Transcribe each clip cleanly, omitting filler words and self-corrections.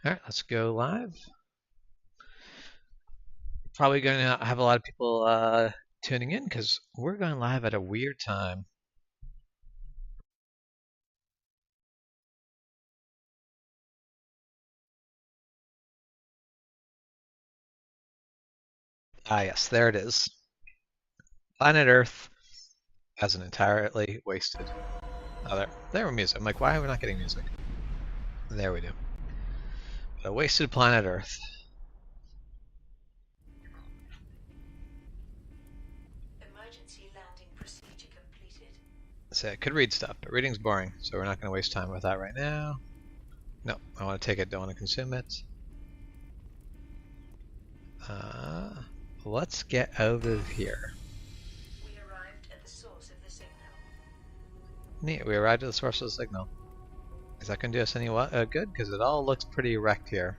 Alright, let's go live. Probably going to have a lot of people tuning in because we're going live at a weird time. Ah, yes, there it is. Planet Earth as an entirely wasted. Oh, there were music. I'm like, why are we not getting music? There we do. A wasted planet Earth. Emergency landing procedure completed. So I could read stuff, but reading's boring, so we're not going to waste time with that right now. No, I want to take it, don't want to consume it. Let's get out of here. We arrived at the source of the signal. Neat, we arrived at the source of the signal. Is that going to do us any good? Because it all looks pretty wrecked here.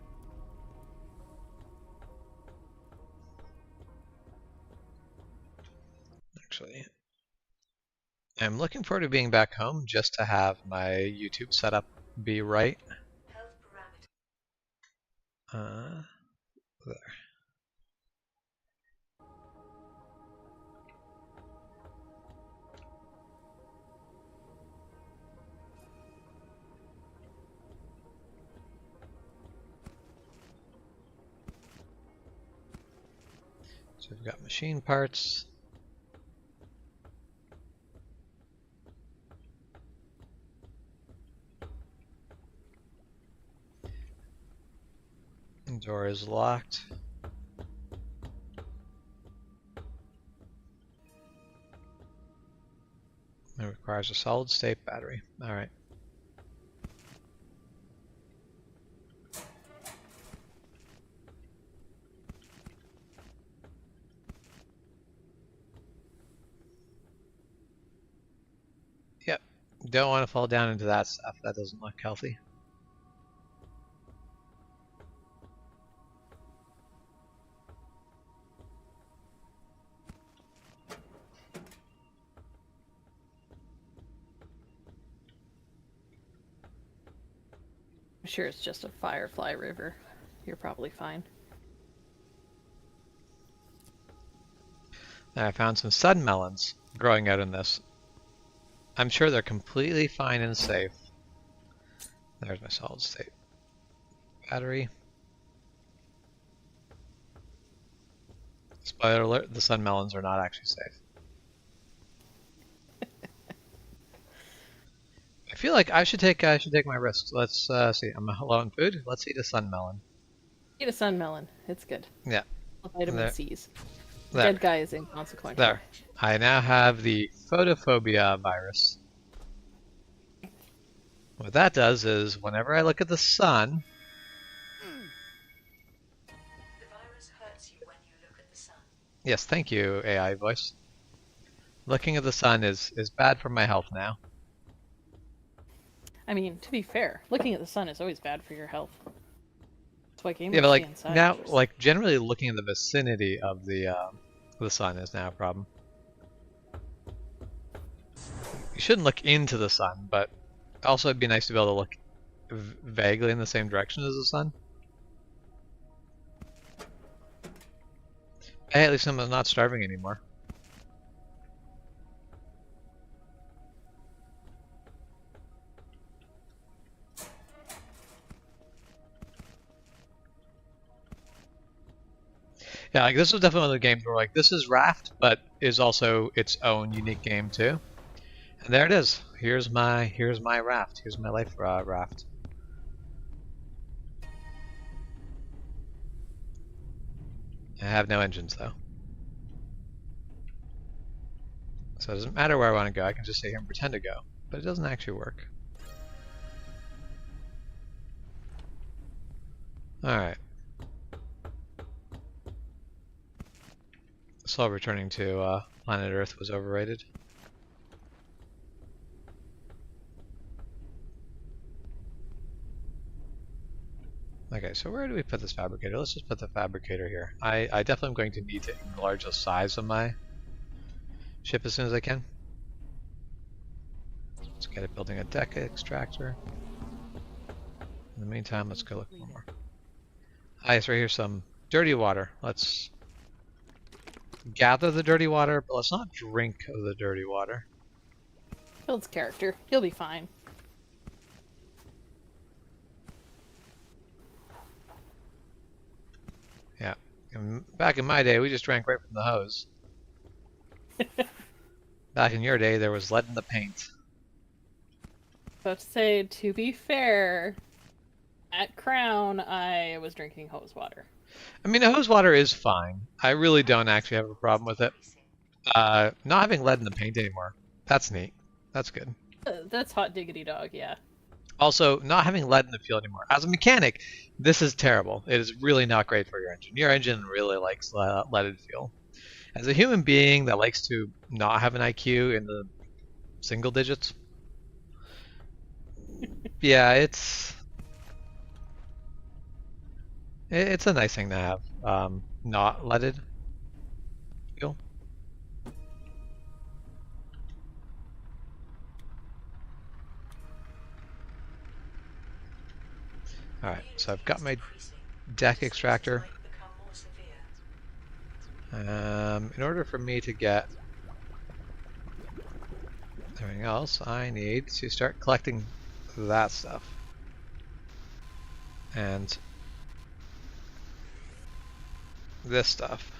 Actually, I'm looking forward to being back home just to have my YouTube setup be right. Health parameter. There. So we've got machine parts. Door is locked. It requires a solid state battery. Alright. Yep. Don't want to fall down into that stuff. That doesn't look healthy. I'm sure it's just a Firefly River. You're probably fine. I found some sun melons growing out in this. I'm sure they're completely fine and safe. There's my solid state battery. Spoiler alert, the sun melons are not actually safe. I feel like I should take my risks. Let's see. I'm low on food. Let's eat a sun melon. Eat a sun melon. It's good. Yeah. Vitamin There. C's. There. Dead guy is inconsequential. There. I now have the photophobia virus. What that does is, whenever I look at the sun, The virus hurts you when you look at the sun. yes, thank you, AI voice. Looking at the sun is bad for my health now. I mean, to be fair, looking at the sun is always bad for your health. That's why gamers Yeah, but stay like inside. now, like generally looking in the vicinity of the sun is now a problem. You shouldn't look into the sun, but also it'd be nice to be able to look vaguely in the same direction as the sun. Hey, at least I'm not starving anymore. Yeah, like this was definitely one of the games where like this is Raft, but is also its own unique game too. And there it is. Here's my raft. Here's my life raft. I have no engines though, so it doesn't matter where I want to go. I can just sit here and pretend to go, but it doesn't actually work. All right. So returning to planet Earth was overrated. Okay, so where do we put this fabricator? Let's just put the fabricator here. I definitely am going to need to enlarge the size of my ship as soon as I can. Let's get it building a deck extractor. In the meantime, let's go look for more. Ah, yes, right here's some dirty water. Let's gather the dirty water, but let's not drink of the dirty water. Builds character. He'll be fine. Yeah. And back in my day, we just drank right from the hose. Back in your day, there was lead in the paint. About to say, to be fair, at Crown, I was drinking hose water. I mean, the hose water is fine. I really don't actually have a problem with it. Not having lead in the paint anymore. That's neat. That's good. That's hot diggity dog, yeah. Also, not having lead in the fuel anymore. As a mechanic, this is terrible. It is really not great for your engine. Your engine really likes leaded fuel. As a human being that likes to not have an IQ in the single digits, yeah, it's a nice thing to have. Not leaded fuel. Alright, so I've got my deck extractor. In order for me to get everything else, I need to start collecting that stuff. And this stuff.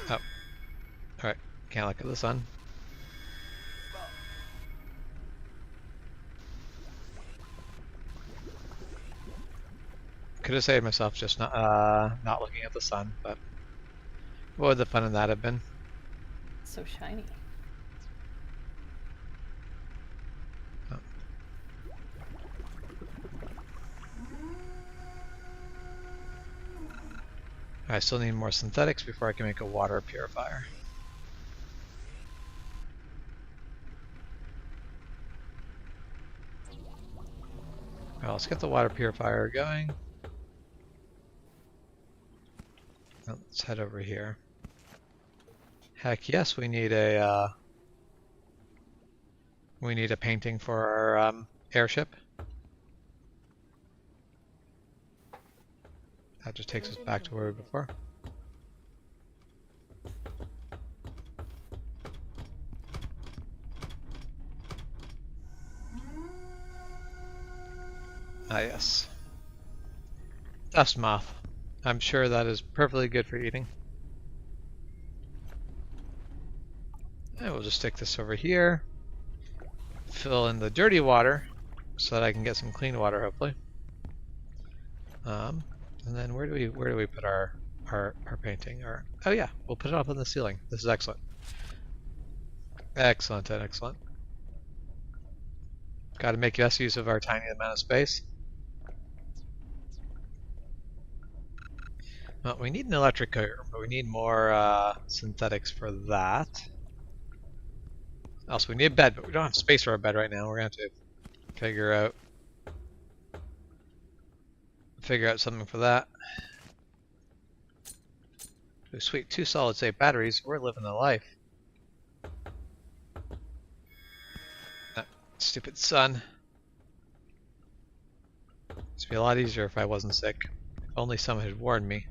Oh. Alright, can't look at the sun. Could have saved myself just not looking at the sun, but what would the fun in that have been? So shiny. Oh. I still need more synthetics before I can make a water purifier. Well, let's get the water purifier going. Let's head over here. Heck yes, we need a painting for our airship. That just takes us back to where we were before. Ah yes. Dust moth. I'm sure that is perfectly good for eating. And we'll just stick this over here. Fill in the dirty water so that I can get some clean water, hopefully. And then where do we put our painting? Oh yeah, we'll put it up on the ceiling. This is excellent. Excellent and excellent. Got to make best use of our tiny amount of space. Well, we need an electric coater, but we need more synthetics for that. Also, we need a bed, but we don't have space for a bed right now. We're gonna have to figure out something for that. Oh, sweet, 2 solid-state batteries. We're living the life. That stupid sun. It'd be a lot easier if I wasn't sick. If only someone had warned me.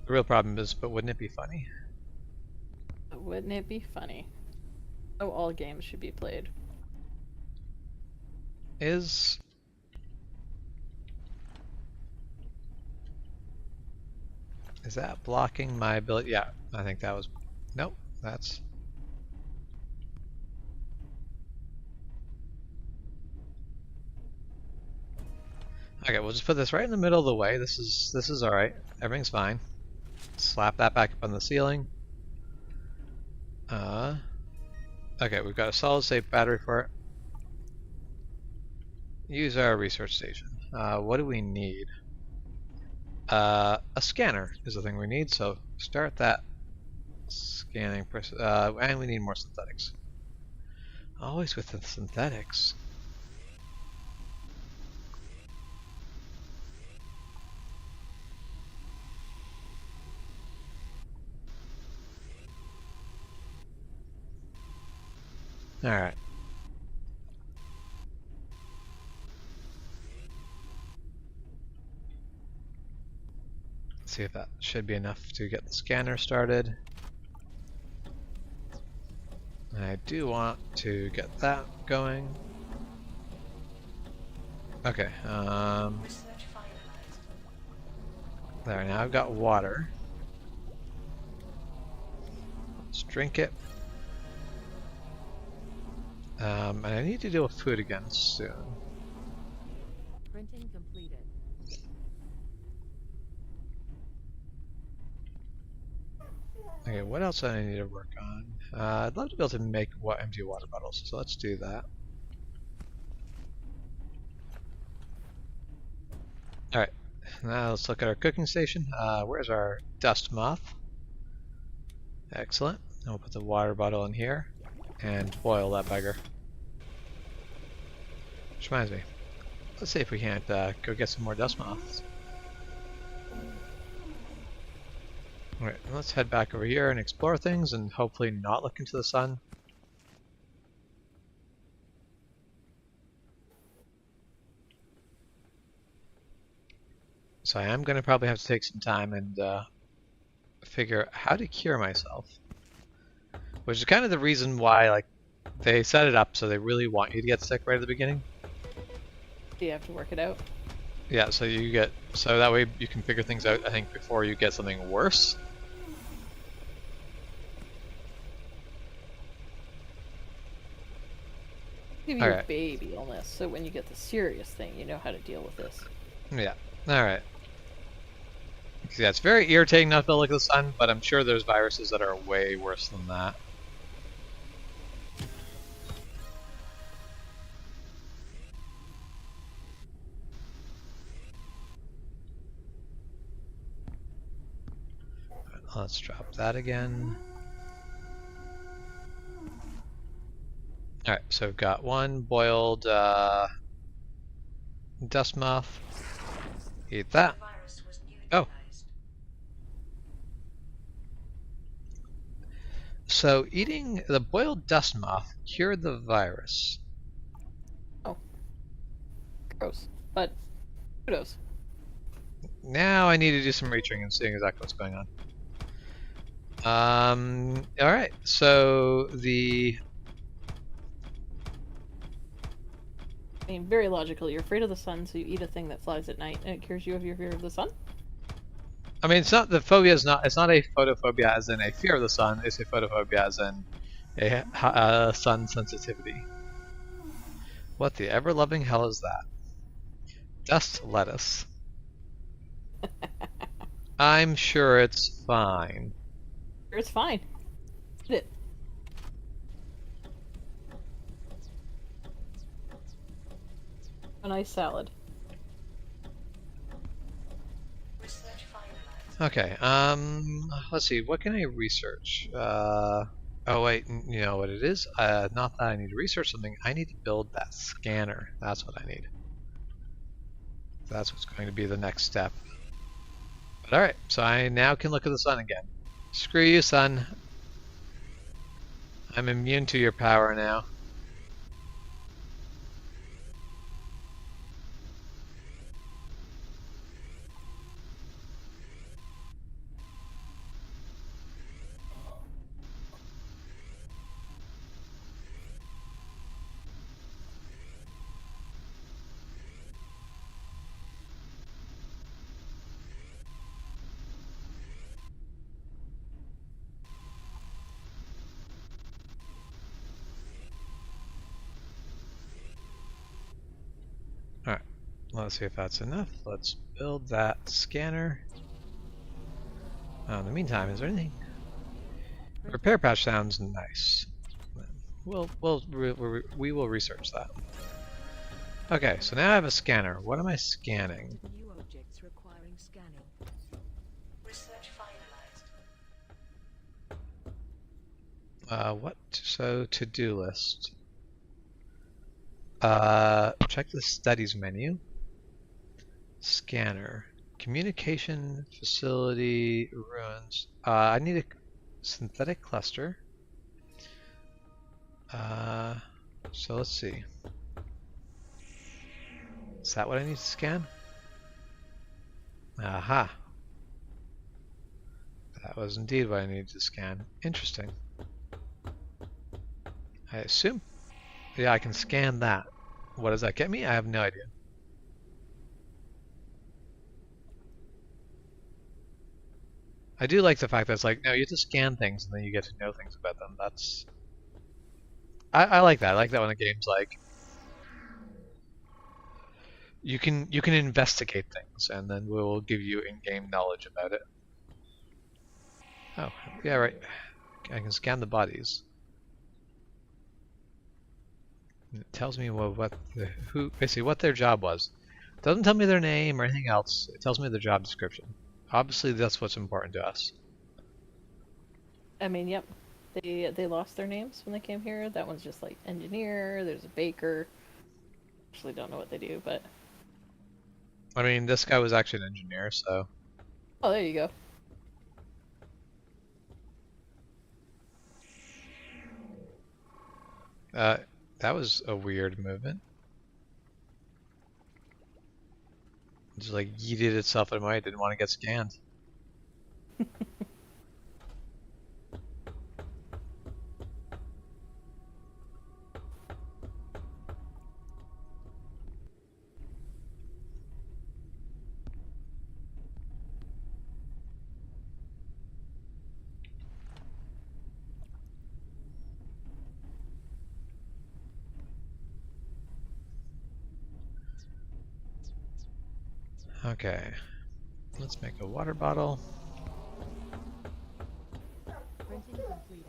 The real problem is, but wouldn't it be funny? Wouldn't it be funny? Oh, all games should be played. Is that blocking my ability? Yeah, I think that was. Nope, that's. Okay, we'll just put this right in the middle of the way. This is all right. Everything's fine. Slap that back up on the ceiling. Okay, we've got a solid-state battery for it. Use our research station. What do we need? A scanner is the thing we need, so start that scanning. And we need more synthetics. Always with the synthetics. Alright. See if that should be enough to get the scanner started. And I do want to get that going. Okay, Research finalized. there, now I've got water. Let's drink it. And I need to deal with food again soon. Printing completed. Okay, what else do I need to work on? I'd love to be able to make empty water bottles, so let's do that. Alright, now let's look at our cooking station. Where's our dust moth? Excellent. And we'll put the water bottle in here and boil that beggar. Which reminds me, let's see if we can't go get some more dust moths. Alright, let's head back over here and explore things and hopefully not look into the sun. So I am going to probably have to take some time and figure out how to cure myself. Which is kind of the reason why, like, they set it up so they really want you to get sick right at the beginning. Do you have to work it out? Yeah, so so that way you can figure things out, I think, before you get something worse. Give you a Alright. baby illness, so when you get the serious thing, you know how to deal with this. Yeah, alright. Yeah, it's very irritating not to be able to look at the sun, but I'm sure there's viruses that are way worse than that. Let's drop that again. Alright, so we've got one boiled dust moth. Eat that. The virus was Oh. neutralized. So eating the boiled dust moth cured the virus. Gross. But kudos. Now I need to do some reaching and seeing exactly what's going on. Alright, so I mean, very logical. You're afraid of the sun, so you eat a thing that flies at night, and it cures you of your fear of the sun? I mean, it's not, the phobia is not, it's not a photophobia as in a fear of the sun, it's a photophobia as in a sun sensitivity. What the ever-loving hell is that? Dust lettuce. I'm sure it's fine. It's fine. Eat it. A nice salad. Research finalized. Okay, let's see, what can I research? Oh wait, you know what it is? Not that I need to research something, I need to build that scanner. That's what I need. That's what's going to be the next step. But alright, so I now can look at the sun again. Screw you, sun. I'm immune to your power now. Let's see if that's enough. Let's build that scanner. In the meantime, is there anything? Repair patch sounds nice. We will research that. Okay, so now I have a scanner. What am I scanning? New objects requiring scanning. Research finalized. What? So to-do list. Check the studies menu. Scanner. Communication facility ruins. I need a synthetic cluster. So let's see. Is that what I need to scan? Aha. That was indeed what I needed to scan. Interesting. I assume. Yeah, I can scan that. What does that get me? I have no idea. I do like the fact that it's like, no, you have to scan things and then you get to know things about them. That's... I like that. I like that when a game's like, you can investigate things and then we'll give you in-game knowledge about it. Oh, yeah, right. I can scan the bodies. It tells me basically what their job was. It doesn't tell me their name or anything else. It tells me their job description. Obviously, that's what's important to us. I mean, yep. They lost their names when they came here. That one's just like engineer. There's a baker. Actually, don't know what they do, but I mean, this guy was actually an engineer, so... oh, there you go. That was a weird movement. It just like yeeted itself in my way. It didn't want to get scanned. Okay, let's make a water bottle. Printing completed.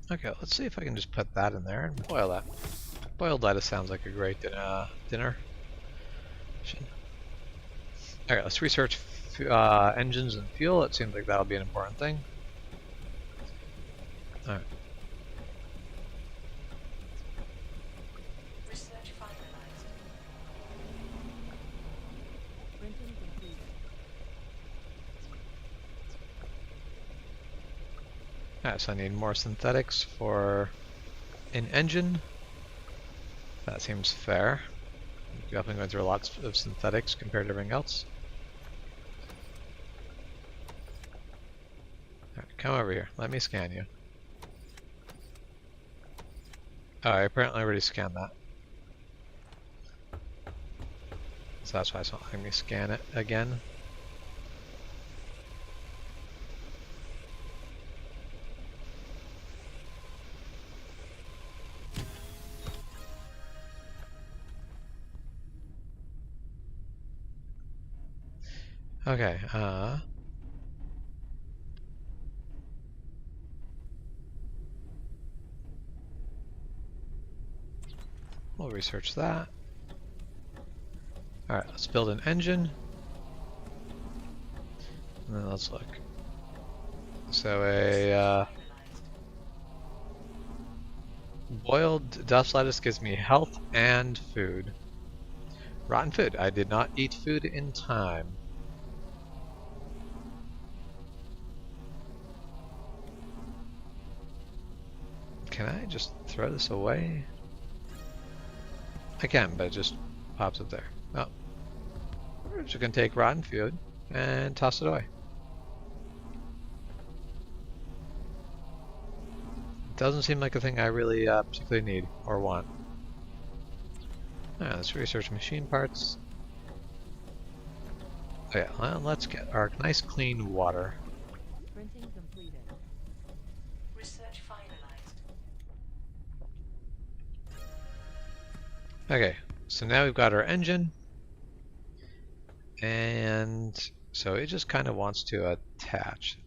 Okay, let's see if I can just put that in there and boil that. Boiled lettuce sounds like a great dinner. Okay, let's research engines and fuel. It seems like that'll be an important thing. Alright. Research finalized. Printing completed. Alright, so I need more synthetics for an engine. That seems fair. Definitely going through lots of synthetics compared to everything else. Alright, come over here. Let me scan you. Oh, I apparently already scanned that. So that's why it's not letting me scan it again. Okay, we'll research that. Alright, let's build an engine. And then let's look. So a boiled dust lettuce gives me health and food. Rotten food. I did not eat food in time. Can I just throw this away? I can, but it just pops up there. Oh. We're just gonna take rotten food and toss it away. Doesn't seem like a thing I really particularly need or want. Alright, let's research machine parts. Okay, well, let's get our nice clean water. Printing completed. Research finalized. Okay, so now we've got our engine. And so it just kind of wants to attach.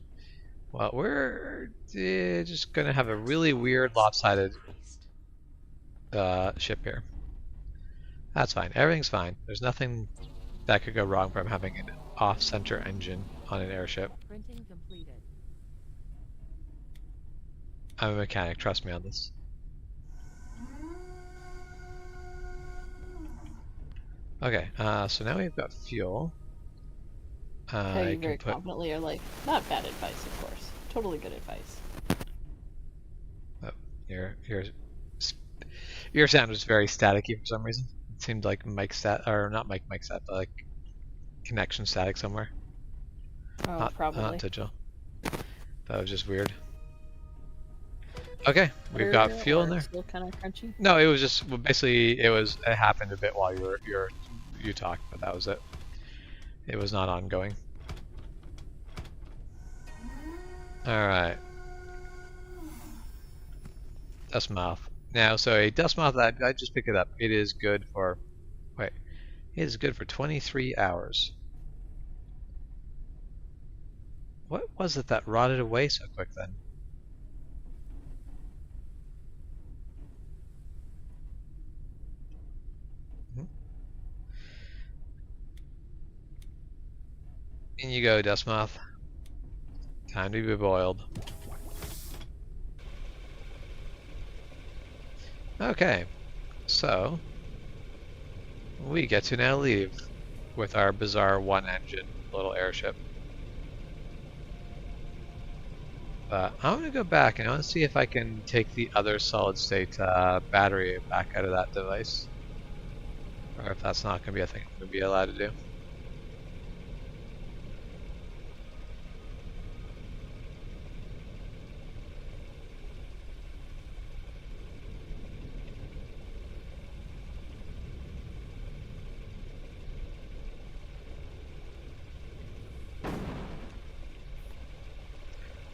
Well, we're just going to have a really weird lopsided ship here. That's fine. Everything's fine. There's nothing that could go wrong from having off-center engine on an airship. Printing completed. I'm a mechanic, trust me on this. Okay, so now we've got fuel. How I you very can put. confidently are like, not bad advice, of course. Totally good advice. Oh, your sound was very staticky for some reason. It seemed like mic stat, or not mic stat, but like connection static somewhere. Oh, Not probably. digital. That was just weird. Okay, we've got fuel in there. Still kind of crunchy. No, it was just basically it happened a bit while you talked, but that was it. It was not ongoing. All right. Dust moth. Now, so a dust moth, I just picked it up. It is good for, wait, it is good for 23 hours. What was it that rotted away so quick then? In you go, dust moth. Time to be boiled. Okay, so we get to now leave with our bizarre one-engine little airship. I'm gonna go back and I want to see if I can take the other solid-state battery back out of that device, or if that's not gonna be a thing I'm gonna be allowed to do.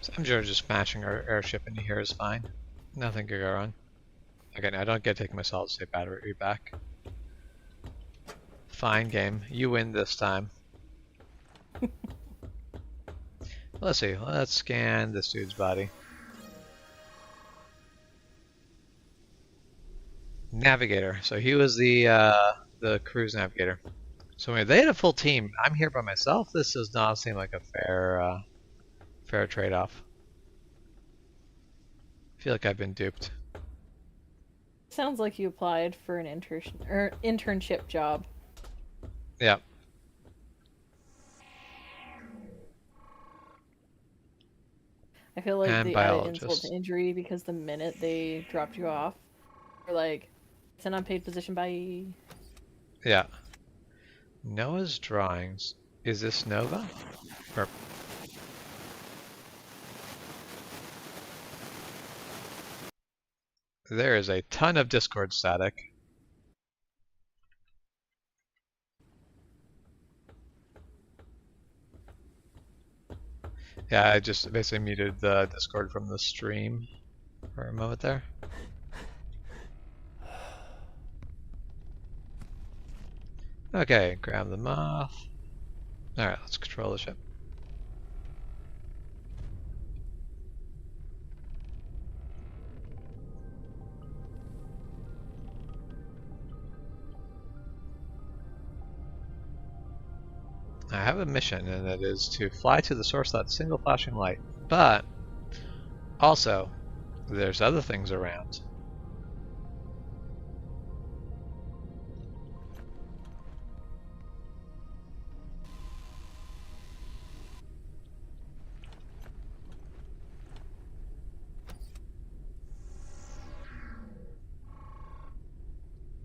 So I'm sure just smashing our airship into here is fine. Nothing could go wrong. Okay, now I don't get to take my solid-state battery back. Fine game. You win this time. Let's see. Let's scan this dude's body. Navigator. So he was the cruise navigator. So anyway, they had a full team. I'm here by myself. This does not seem like a fair trade-off. I feel like I've been duped. Sounds like you applied for an internship job. Yeah. I feel like And the added insult biologist. to injury because the minute they dropped you off, you're like, it's an unpaid position, bye. Yeah. Noah's drawings. Is this Nova? Or there is a ton of Discord static. Yeah, I just basically muted the Discord from the stream for a moment there. Okay, grab the moth. Alright, let's control the ship. I have a mission, and it is to fly to the source of that single flashing light. But also, there's other things around.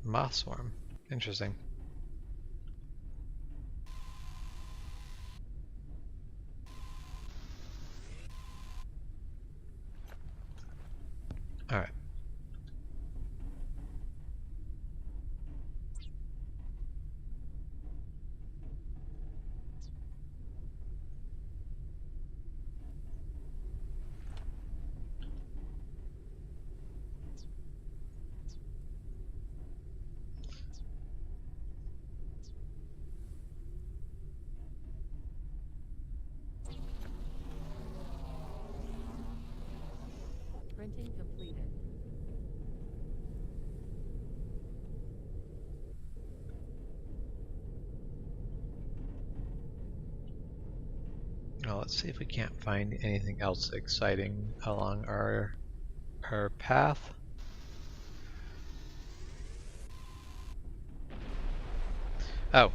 Moth swarm. Interesting. Alright. Printing completed. Let's see if we can't find anything else exciting along our path. Oh.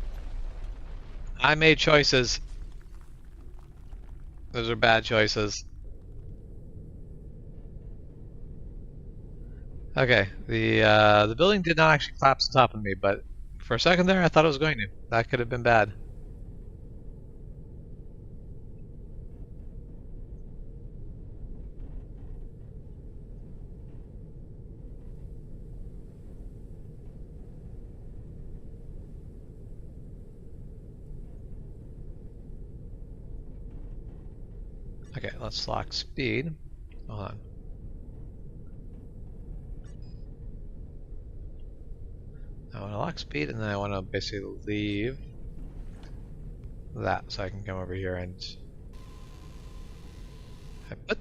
I made choices. Those are bad choices. Okay, the building did not actually collapse on top of me, but for a second there I thought it was going to. That could have been bad. Okay, let's lock speed. Hold on. I want to lock speed, and then I want to basically leave that so I can come over here and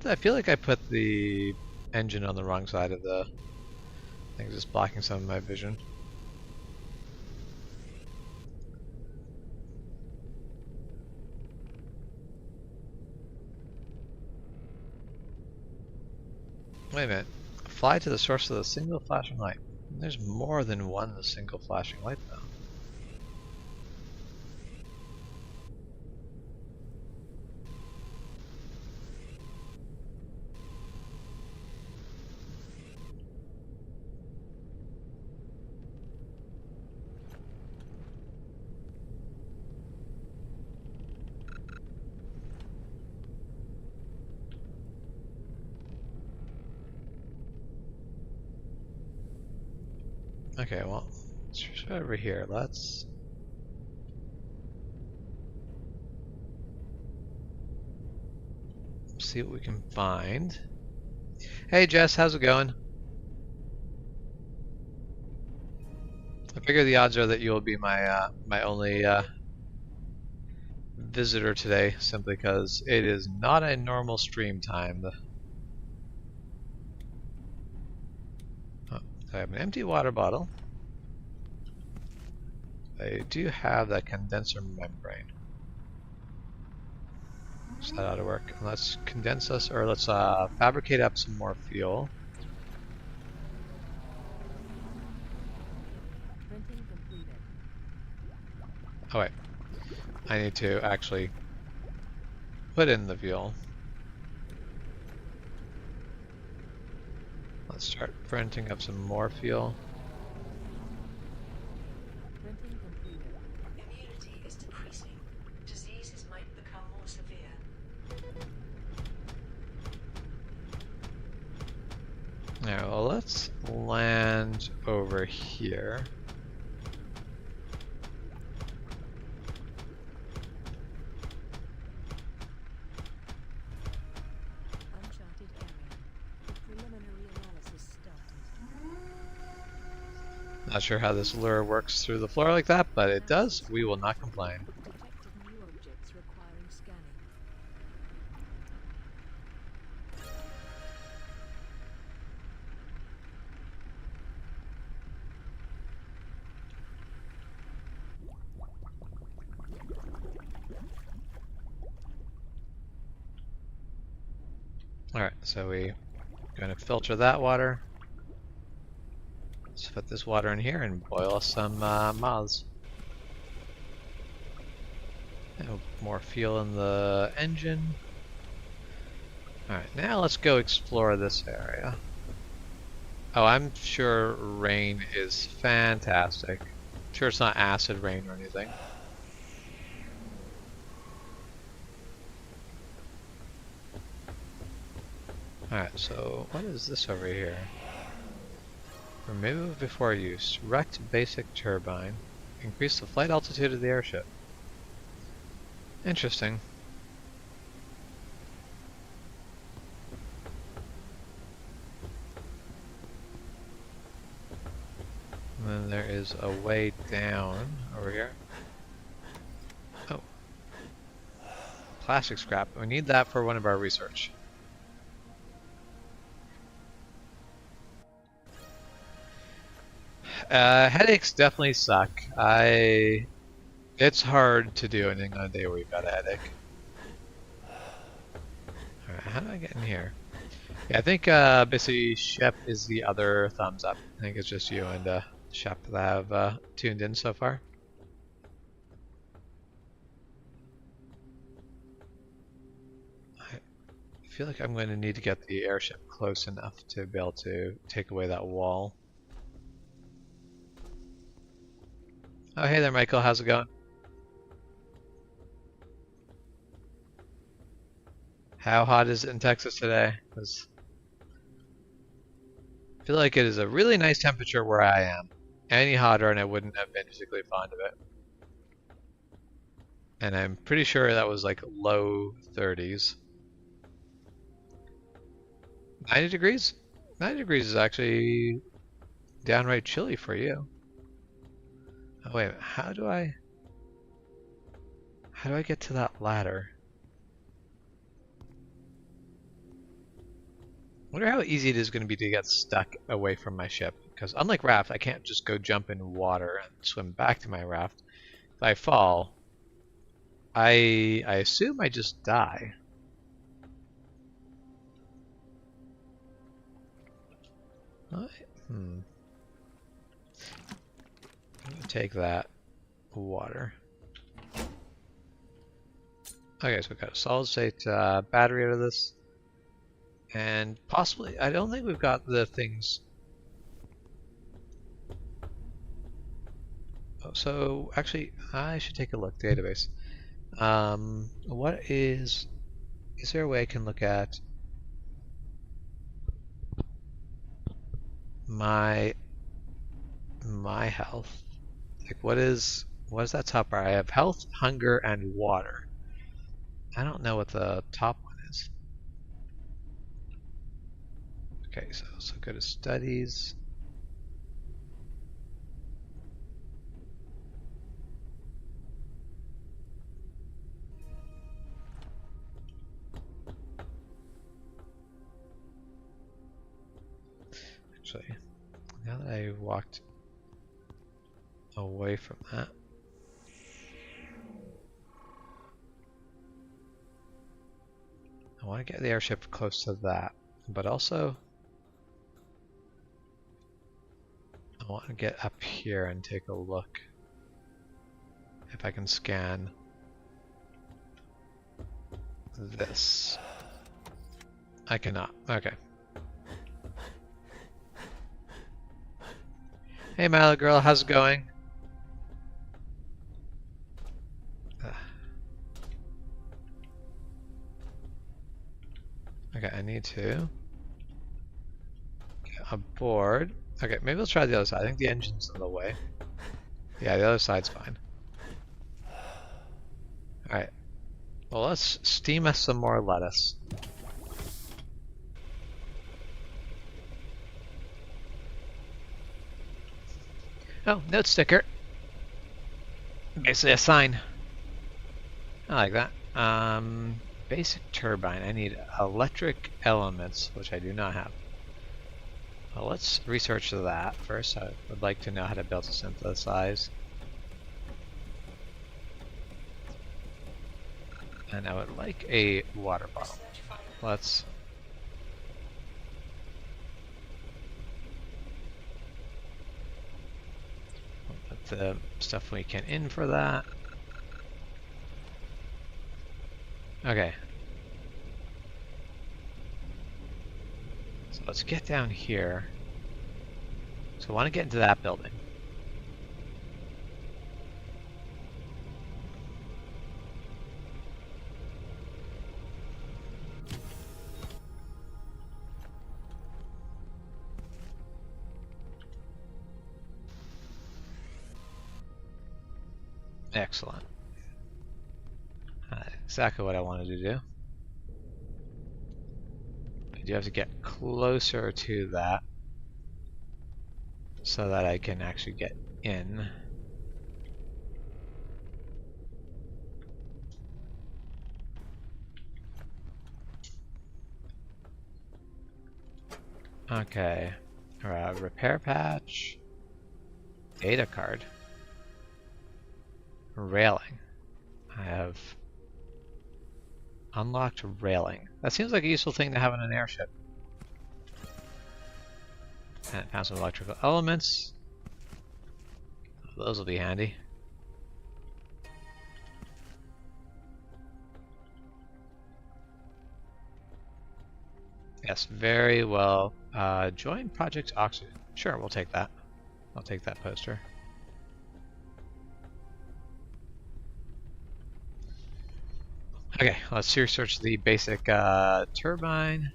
I feel like I put the engine on the wrong side of the thing, just blocking some of my vision. Wait a minute. Fly to the source of the single flashing light. There's more than one single flashing light though. Okay, well, let's just go over here. Let's see what we can find. Hey Jess, how's it going? I figure the odds are that you'll be my my only visitor today, simply because it is not a normal stream time. I have an empty water bottle. I do have that condenser membrane. So that ought to work. And let's condense us, or let's fabricate up some more fuel. Printing completed. Oh wait, I need to actually put in the fuel. Let's start printing up some more fuel. Printing completed. Immunity is decreasing. Diseases might become more severe. Now, well, let's land over here. Uncharted area. The preliminary analysis started. Not sure how this lure works through the floor like that, but it does. We will not complain. Detected new objects requiring scanning. Alright, so we're going to filter that water. Let's put this water in here and boil some moths. And more fuel in the engine. Alright, now let's go explore this area. Oh, I'm sure rain is fantastic. I'm sure it's not acid rain or anything. Alright, so what is this over here? Remove before use. Wrecked basic turbine. Increase the flight altitude of the airship. Interesting. And then there is a way down over here. Oh. Plastic scrap. We need that for one of our research. Headaches definitely suck. It's hard to do anything on a day where you've got a headache. how do I get in here? Yeah, I think basically Shep is the other thumbs up. I think it's just you and Shep that have tuned in so far. I feel like I'm going to need to get the airship close enough to be able to take away that wall. Oh, hey there, Michael. How's it going? How hot is it in Texas today? 'Cause I feel like it is a really nice temperature where I am. Any hotter and I wouldn't have been particularly fond of it. And I'm pretty sure that was like low 30s. 90 degrees? 90 degrees is actually downright chilly for you. Oh wait, how do I get to that ladder? I wonder how easy it is going to be to get stuck away from my ship. Because unlike Raft, I can't just go jump in water and swim back to my raft. If I fall, I assume I just die. Take that water. Okay, so we've got a solid state battery out of this. And possibly, I don't think we've got the things. Oh, so actually, I should take a look. Database. What is there a way I can look at my health? Like what is that top bar? I have health, hunger, and water. I don't know what the top one is. Okay, so go to studies. Actually, now that I walked away from that, I want to get the airship close to that, but also I want to get up here and take a look if I can scan this. I cannot. Okay. Hey Milo girl, how's it going? Okay, I need to get aboard. Okay, maybe let's try the other side. I think the engine's in the way. Yeah, the other side's fine. Alright. Well, let's steam us some more lettuce. Oh, note sticker. Basically a sign. I like that. Basic turbine. I need electric elements, which I do not have. Well, let's research that first. I would like to know how to build a synthesize. And I would like a water bottle. Let's... put the stuff we can in for that. Okay. So let's get down here. So I want to get into that building. Excellent. Exactly what I wanted to do. I do have to get closer to that so that I can actually get in. Okay. Repair patch. Data card. Railing. I have Unlocked railing. That seems like a useful thing to have in an airship. And found some electrical elements. Those will be handy. Yes, very well. Join Project Oxygen. Sure, we'll take that. I'll take that poster. Okay, let's research the basic turbine.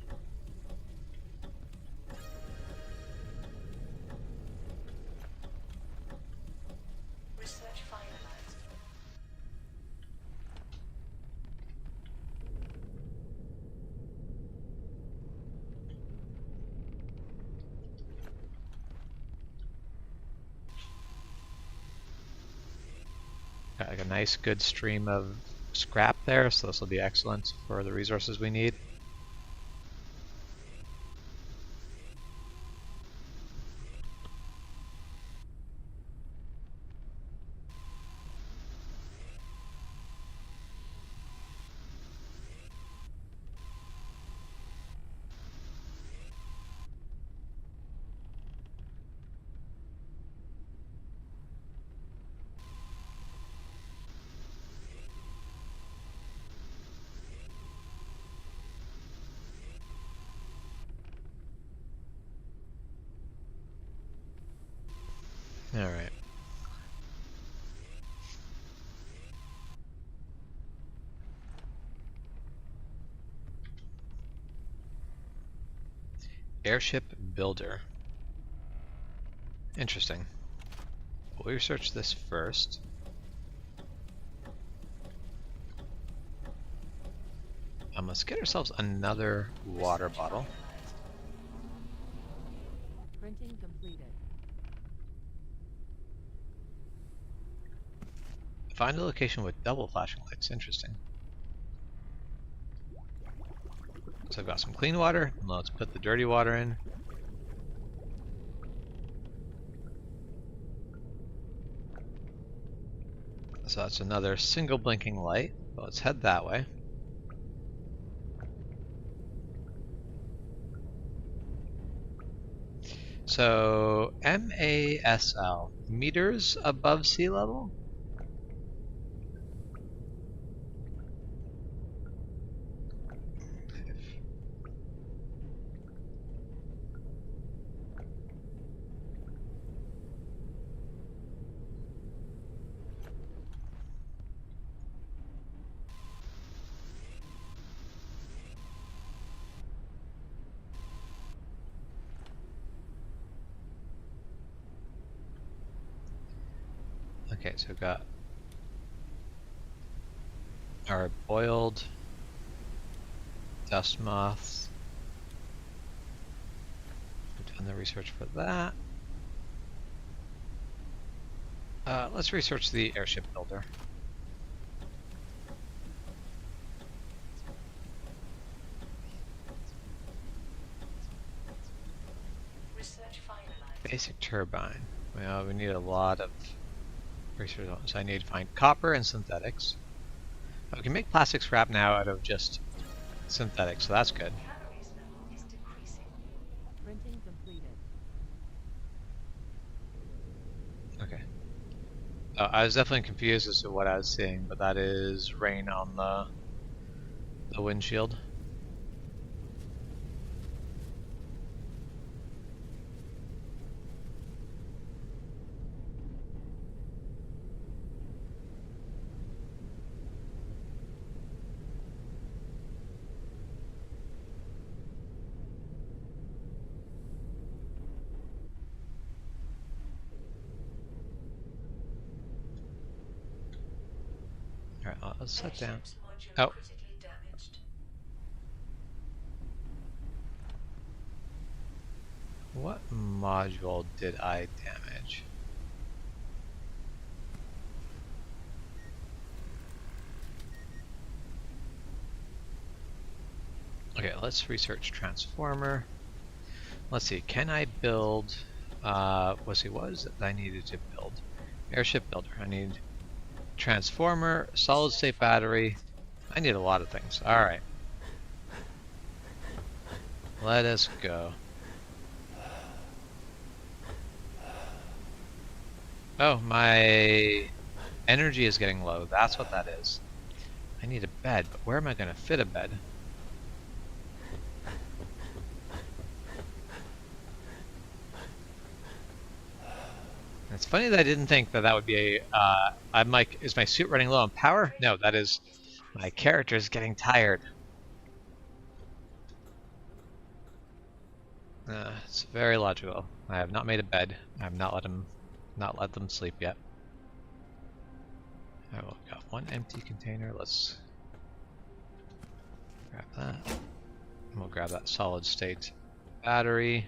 Research finalized. Got like a nice good stream of scrap there, so this will be excellent for the resources we need. All right. Airship builder. Interesting. We'll research this first. Let's get ourselves another water bottle. Printing completed. Find a location with double flashing lights. Interesting. So I've got some clean water. Let's put the dirty water in. So that's another single blinking light. Well, let's head that way. So MASL, meters above sea level? Okay, so we've got our boiled dust moths. We've done the research for that. Let's research the airship builder. Research finalized. Basic turbine. Well, we need a lot of research on this. I need to find copper and synthetics. We can make plastic scrap now out of just synthetics, so that's good. Calories level is decreasing. Printing completed. Okay. I was definitely confused as to what I was seeing, but that is rain on the windshield. Alright, let's set down. Airship's module Oh. critically damaged. What module did I damage? Okay, let's research transformer. Let's see, can I build, let's see, what is it that I needed to build? Airship builder, I need transformer, solid state battery, I need a lot of things. Alright. Let us go. Oh, my energy is getting low. That's what that is. I need a bed, but where am I going to fit a bed? It's funny that I didn't think that that would be a. I'm like, is my suit running low on power? No, that is my character is getting tired. It's very logical. I have not made a bed. I have not let them sleep yet. I will got one empty container. Let's grab that. We'll grab that solid state battery.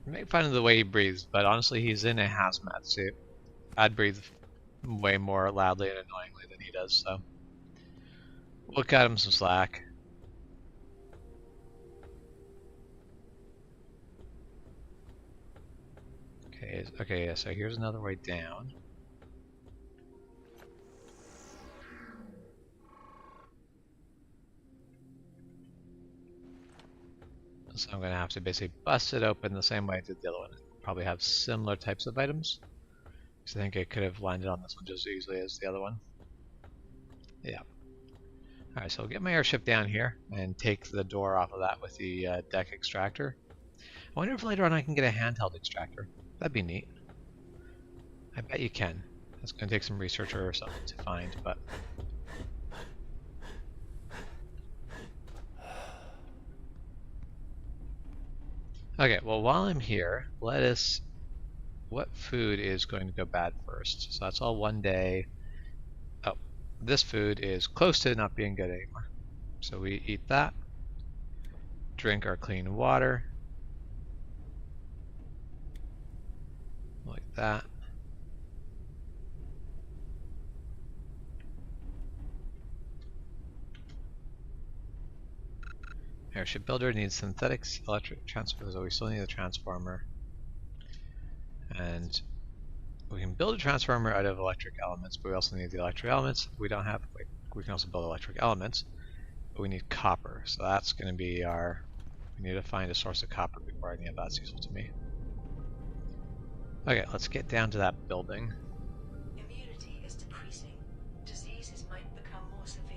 Make fun of the way he breathes, but honestly, he's in a hazmat suit. I'd breathe way more loudly and annoyingly than he does, so we'll cut him some slack. Okay, yeah, so here's another way down. So I'm going to have to basically bust it open the same way I did the other one. Probably have similar types of items. So I think I could have landed on this one just as easily as the other one. Yeah. Alright, so I'll get my airship down here and take the door off of that with the deck extractor. I wonder if later on I can get a handheld extractor. That'd be neat. I bet you can. It's going to take some research or something to find, but... Okay, well while I'm here, what food is going to go bad first? So that's all one day. Oh, this food is close to not being good anymore. So we eat that, drink our clean water, like that. Airship builder needs synthetics, electric transfer, so we still need a transformer. And we can build a transformer out of electric elements, but we also need the electric elements. We don't have, like, we can also build electric elements, but we need copper. So that's going to be our, we need to find a source of copper before any of that's useful to me. Okay, let's get down to that building. Immunity is decreasing. Diseases might become more severe.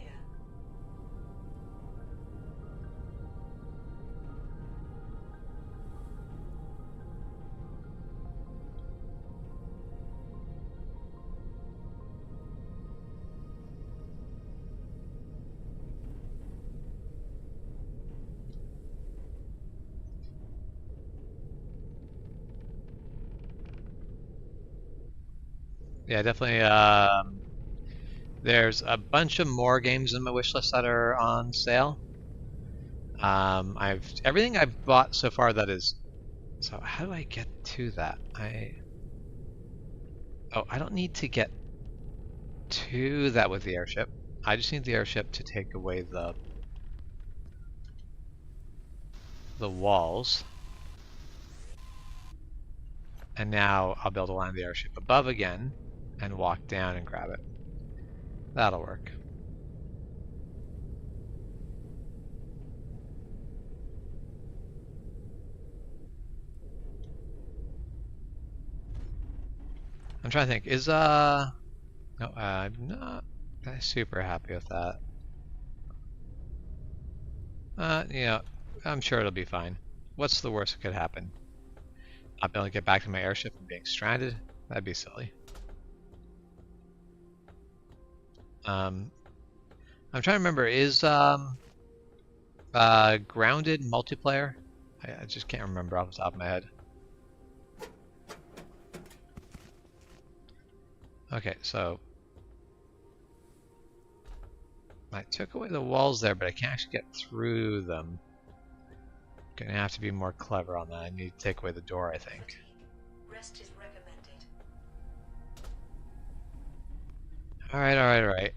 Yeah, definitely. There's a bunch of more games in my wishlist that are on sale. Everything I've bought so far that is. So how do I get to that? I don't need to get to that with the airship. I just need the airship to take away the walls. And now I'll be able to land the airship above again and walk down and grab it. That'll work. I'm trying to think, no, I'm not super happy with that. You know, I'm sure it'll be fine. What's the worst that could happen? Not being able to get back to my airship and being stranded? That'd be silly. I'm trying to remember, is Grounded multiplayer? I just can't remember off the top of my head. Okay, so I took away the walls there, but I can't actually get through them. Gonna have to be more clever on that. I need to take away the door, I think. Rest is recommended. Alright, alright, alright.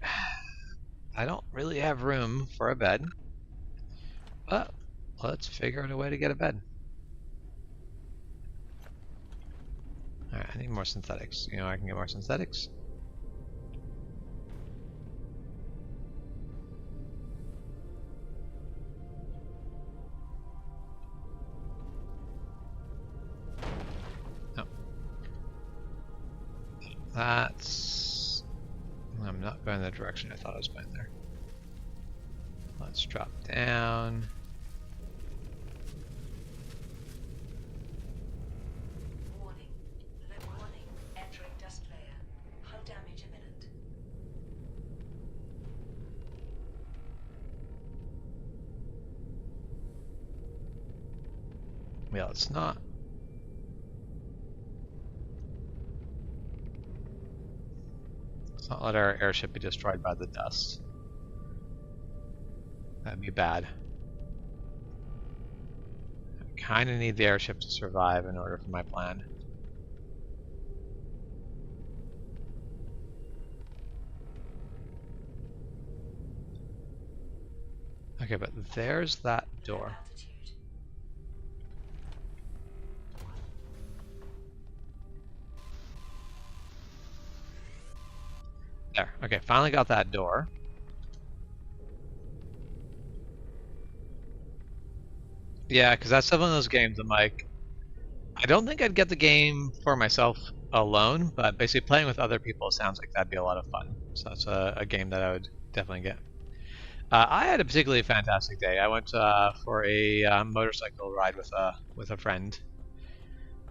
I don't really have room for a bed, but let's figure out a way to get a bed. Alright, I need more synthetics. You know, I can get more synthetics. No. That's... I'm not going the direction I thought I was going there. Let's drop down. Warning. Warning. Entering dust layer. Hull damage imminent. Yeah, let's not. Let's not let our airship be destroyed by the dust. That'd be bad. I kind of need the airship to survive in order for my plan. Okay, but there's that door. Altitude. There. Okay, finally got that door. Yeah, because that's one of those games I'm like, I don't think I'd get the game for myself alone, but basically playing with other people sounds like that'd be a lot of fun. So that's a game that I would definitely get. I had a particularly fantastic day. I went for a motorcycle ride with a friend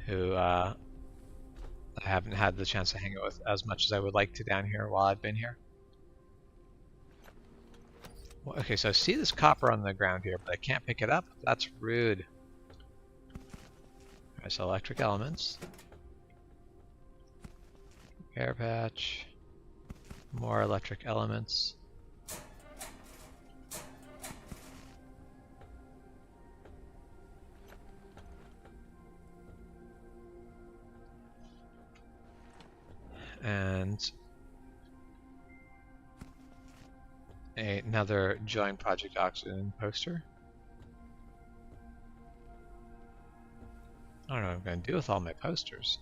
who I haven't had the chance to hang out with as much as I would like to down here while I've been here. Well, okay, so I see this copper on the ground here, but I can't pick it up. That's rude. Alright, so electric elements. Air patch. More electric elements. And another Join Project Oxygen poster. I don't know what I'm going to do with all my posters.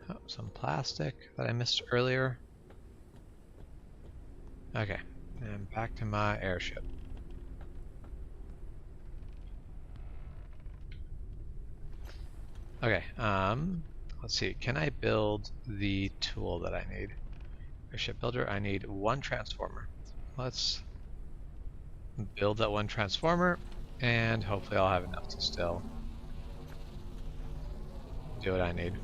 Oh, some plastic that I missed earlier. Okay, and back to my airship. Okay, let's see. Can I build the tool that I need? Airship builder, I need one transformer. Let's build that one transformer, and hopefully I'll have enough to still do what I need.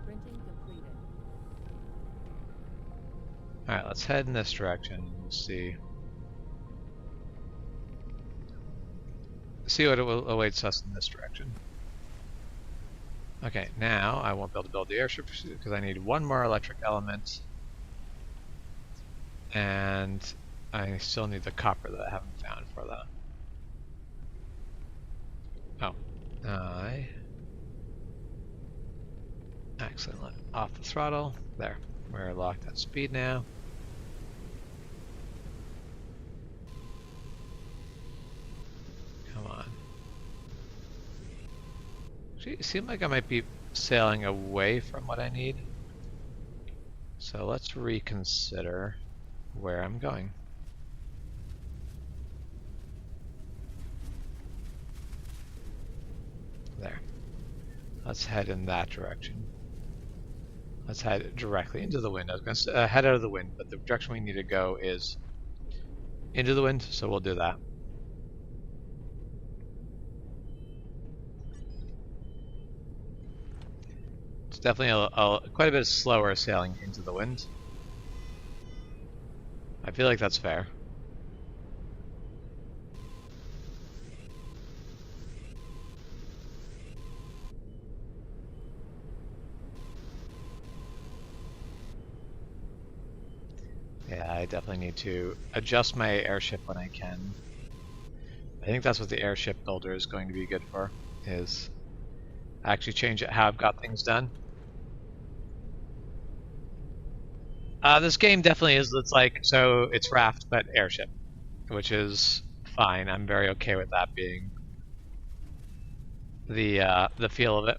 Printing completed. Alright, let's head in this direction. We'll see what awaits us in this direction. Okay, now I won't be able to build the airship because I need one more electric element, and I still need the copper that I haven't found for that. Oh, I accidentally let off the throttle. There, we're locked at speed now. Come on. Actually, it seems like I might be sailing away from what I need. So let's reconsider where I'm going. There. Let's head in that direction. Let's head directly into the wind. I was going to head out of the wind, but the direction we need to go is into the wind, so we'll do that. It's definitely quite a bit slower sailing into the wind. I feel like that's fair. Yeah, I definitely need to adjust my airship when I can. I think that's what the airship builder is going to be good for, is actually change it how I've got things done. This game definitely is, it's like, so it's raft but airship, which is fine. I'm very okay with that being the feel of it.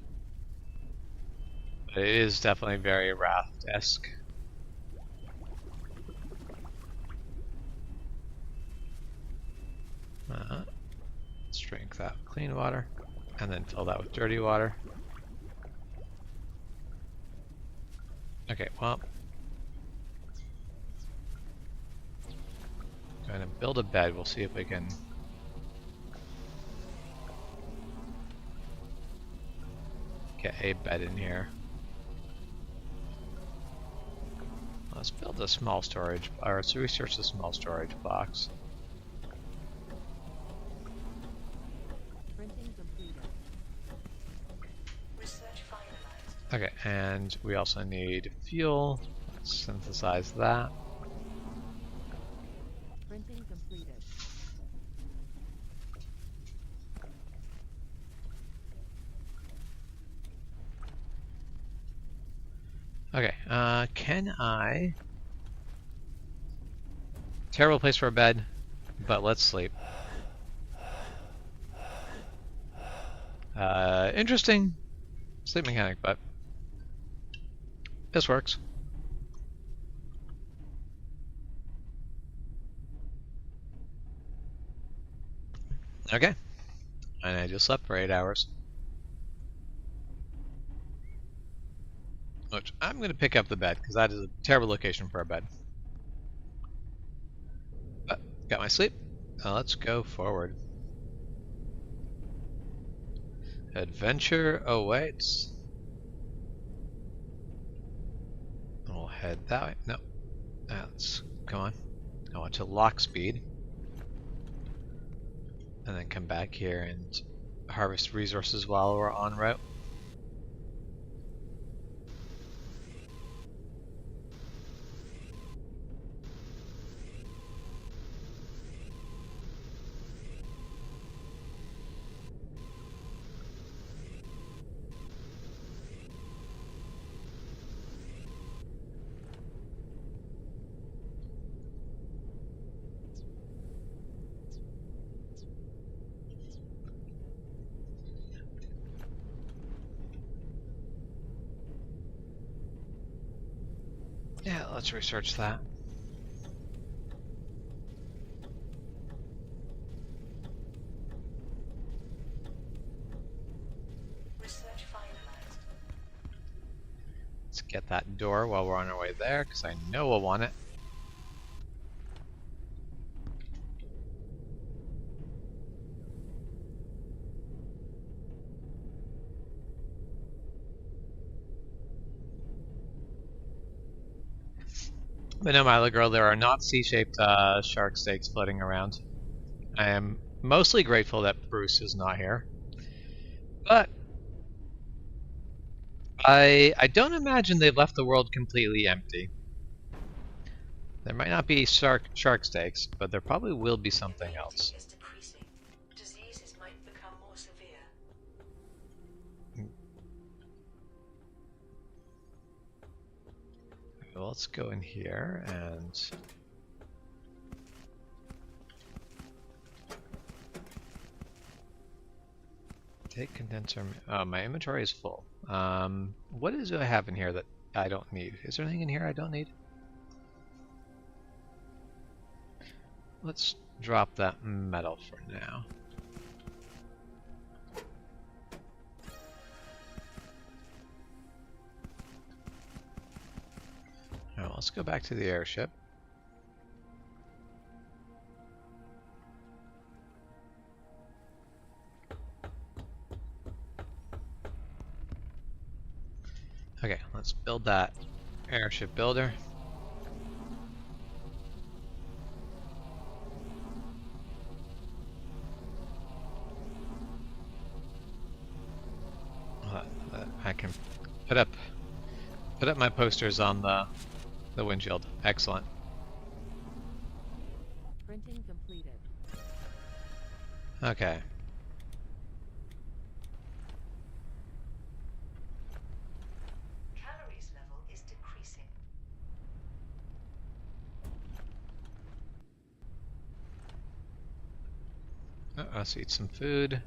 But it is definitely very raft-esque. Let's drink that with clean water, and then fill that with dirty water. Okay, well, going to build a bed. We'll see if we can get a bed in here. Let's build a small storage, or let's research the small storage box. Printing completed. Research finalized. Okay, and we also need fuel. Let's synthesize that. Printing completed. Okay, can I... Terrible place for a bed, but let's sleep. Interesting sleep mechanic, but this works. Okay, and I just slept for 8 hours. Which I'm going to pick up the bed, because that is a terrible location for a bed. But, got my sleep. Now let's go forward. Adventure awaits. We'll head that way. No. Let's, come on. I want to lock speed. And then come back here and harvest resources while we're en route. Yeah, let's research that. Research finalized. Let's get that door while we're on our way there, because I know we'll want it. But no, Milo girl, there are not C-shaped shark steaks floating around. I am mostly grateful that Bruce is not here. But I don't imagine they've left the world completely empty. There might not be shark steaks, but there probably will be something else. Immunity is decreasing. Diseases might become more severe. Well, let's go in here and take condenser. Oh, my inventory is full. What do I have in here that I don't need? Is there anything in here I don't need? Let's drop that metal for now. Now let's go back to the airship. Okay, let's build that airship builder. I can put up my posters on the windshield. Excellent. Printing completed. Okay. Calories level is decreasing. Let's eat some food.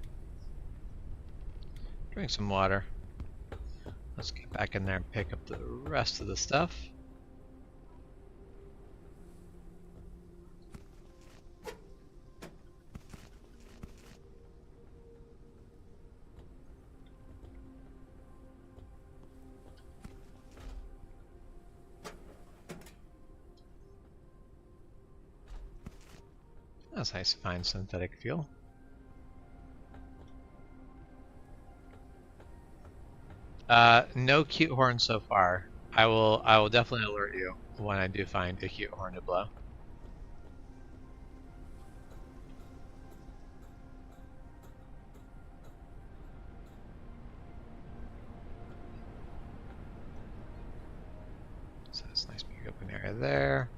Drink some water. Let's get back in there and pick up the rest of the stuff. That's nice to find synthetic fuel. No cute horn so far. I will definitely alert you when I do find a cute horn to blow. So that's a nice big open area there.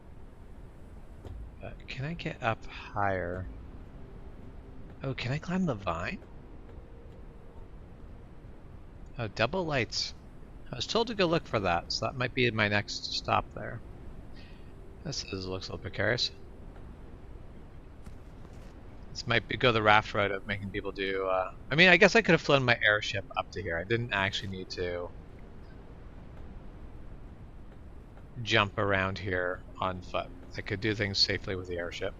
But can I get up higher? Oh, can I climb the vine? Oh, double lights. I was told to go look for that, so that might be my next stop there. Looks a little precarious. This might go the raft road of making people do. I mean, I guess I could have flown my airship up to here. I didn't actually need to jump around here on foot. I could do things safely with the airship.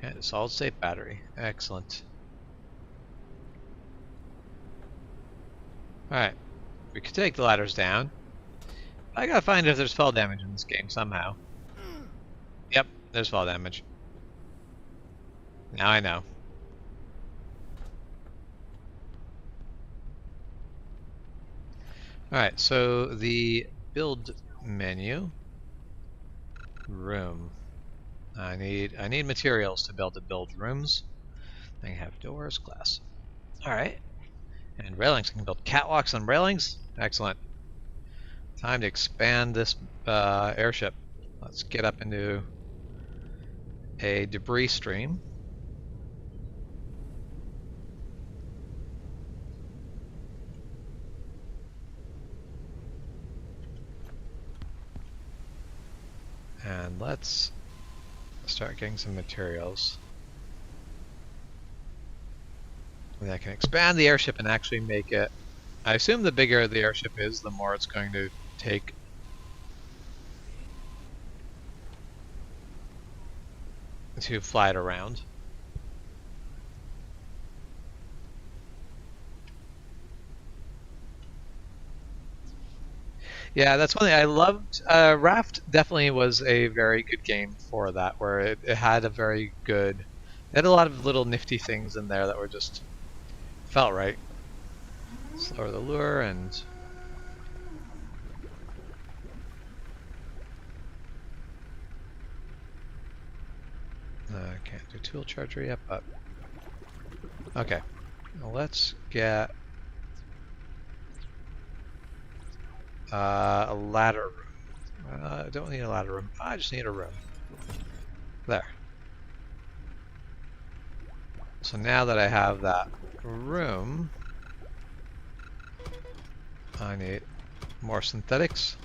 And solid state battery. Excellent. Alright. We could take the ladders down. I gotta find if there's fall damage in this game somehow. Yep, there's fall damage. Now I know. Alright, so the build menu. Room. I need materials to build rooms. I can have doors, glass. Alright. And railings. I can build catwalks and railings. Excellent. Time to expand this airship. Let's get up into a debris stream. And let's start getting some materials. And I can expand the airship and actually make it. I assume the bigger the airship is, the more it's going to take to fly it around. Yeah, that's one thing I loved. Raft definitely was a very good game for that, where it had a very good. It had a lot of little nifty things in there that were just felt right. Let's lower the lure and. Can't do tool charger yet, but. Okay. Well, let's get. A ladder room. I don't need a ladder room. I just need a room. There. So now that I have that room, I need more synthetics.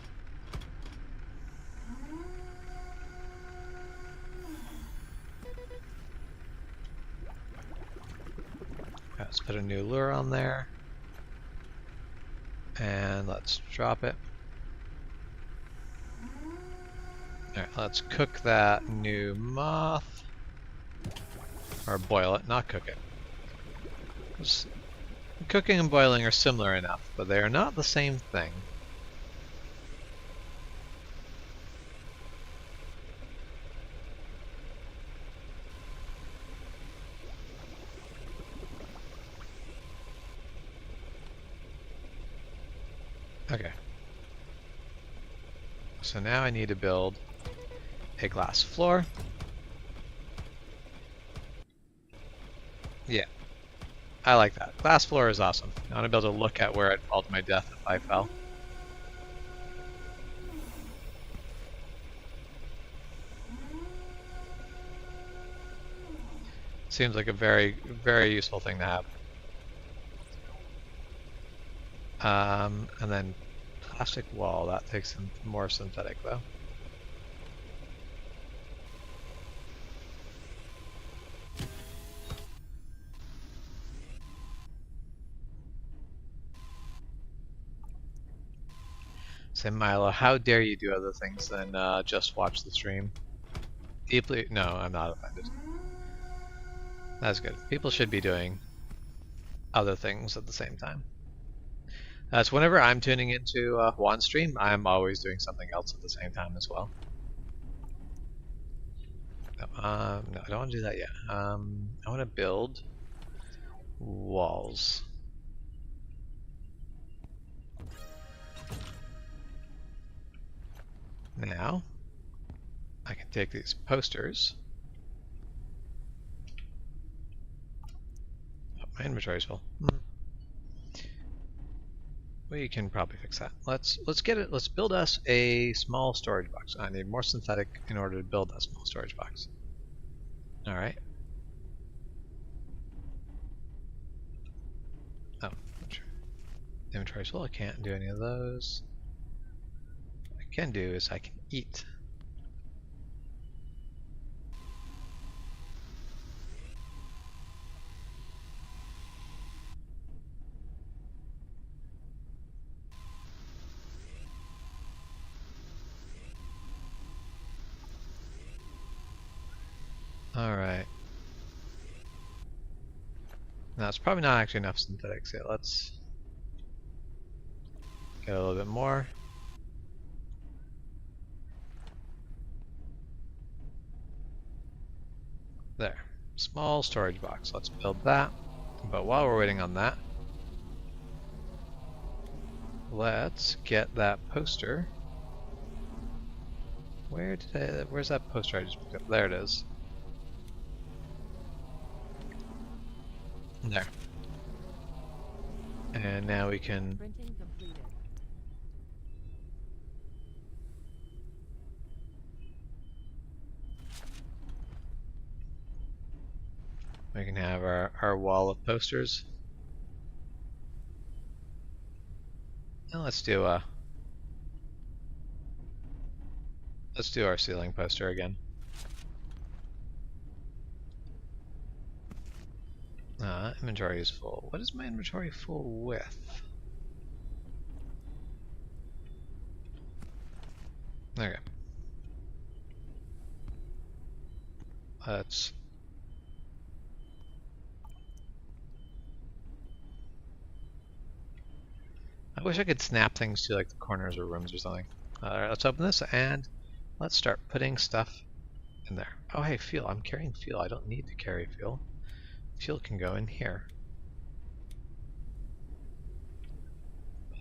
Let's put a new lure on there. And let's drop it. Alright, let's cook that new moth. Or boil it, not cook it. Cooking and boiling are similar enough, but they are not the same thing. Okay. So now I need to build a glass floor. Yeah. I like that. Glass floor is awesome. I want to be able to look at where I'd fall to my death if I fell. Seems like a very, very useful thing to have. And then plastic wall, that takes some more synthetic though. Say Milo, how dare you do other things than just watch the stream? Deeply, no, I'm not offended. That's good. People should be doing other things at the same time. So whenever I'm tuning into Juan's stream, I'm always doing something else at the same time as well. No, I don't want to do that yet. I want to build walls. Now, I can take these posters. Oh, my inventory's full. We can probably fix that. Let's get it. Let's build us a small storage box. I need more synthetic in order to build that small storage box. All right. Oh, inventory's full. I can't do any of those. What I can do is I can eat. Alright. Now it's probably not actually enough synthetics yet. Let's get a little bit more. There. Small storage box. Let's build that. But while we're waiting on that, let's get that poster. Where's that poster I just picked up? There it is. There. And now we can Printing completed. have our wall of posters. And let's do our ceiling poster again. Inventory is full. What is my inventory full with? Okay. Let's I wish I could snap things to like the corners or rooms or something. Alright, let's open this and let's start putting stuff in there. Oh hey, fuel. I'm carrying fuel. I don't need to carry fuel. Fuel can go in here.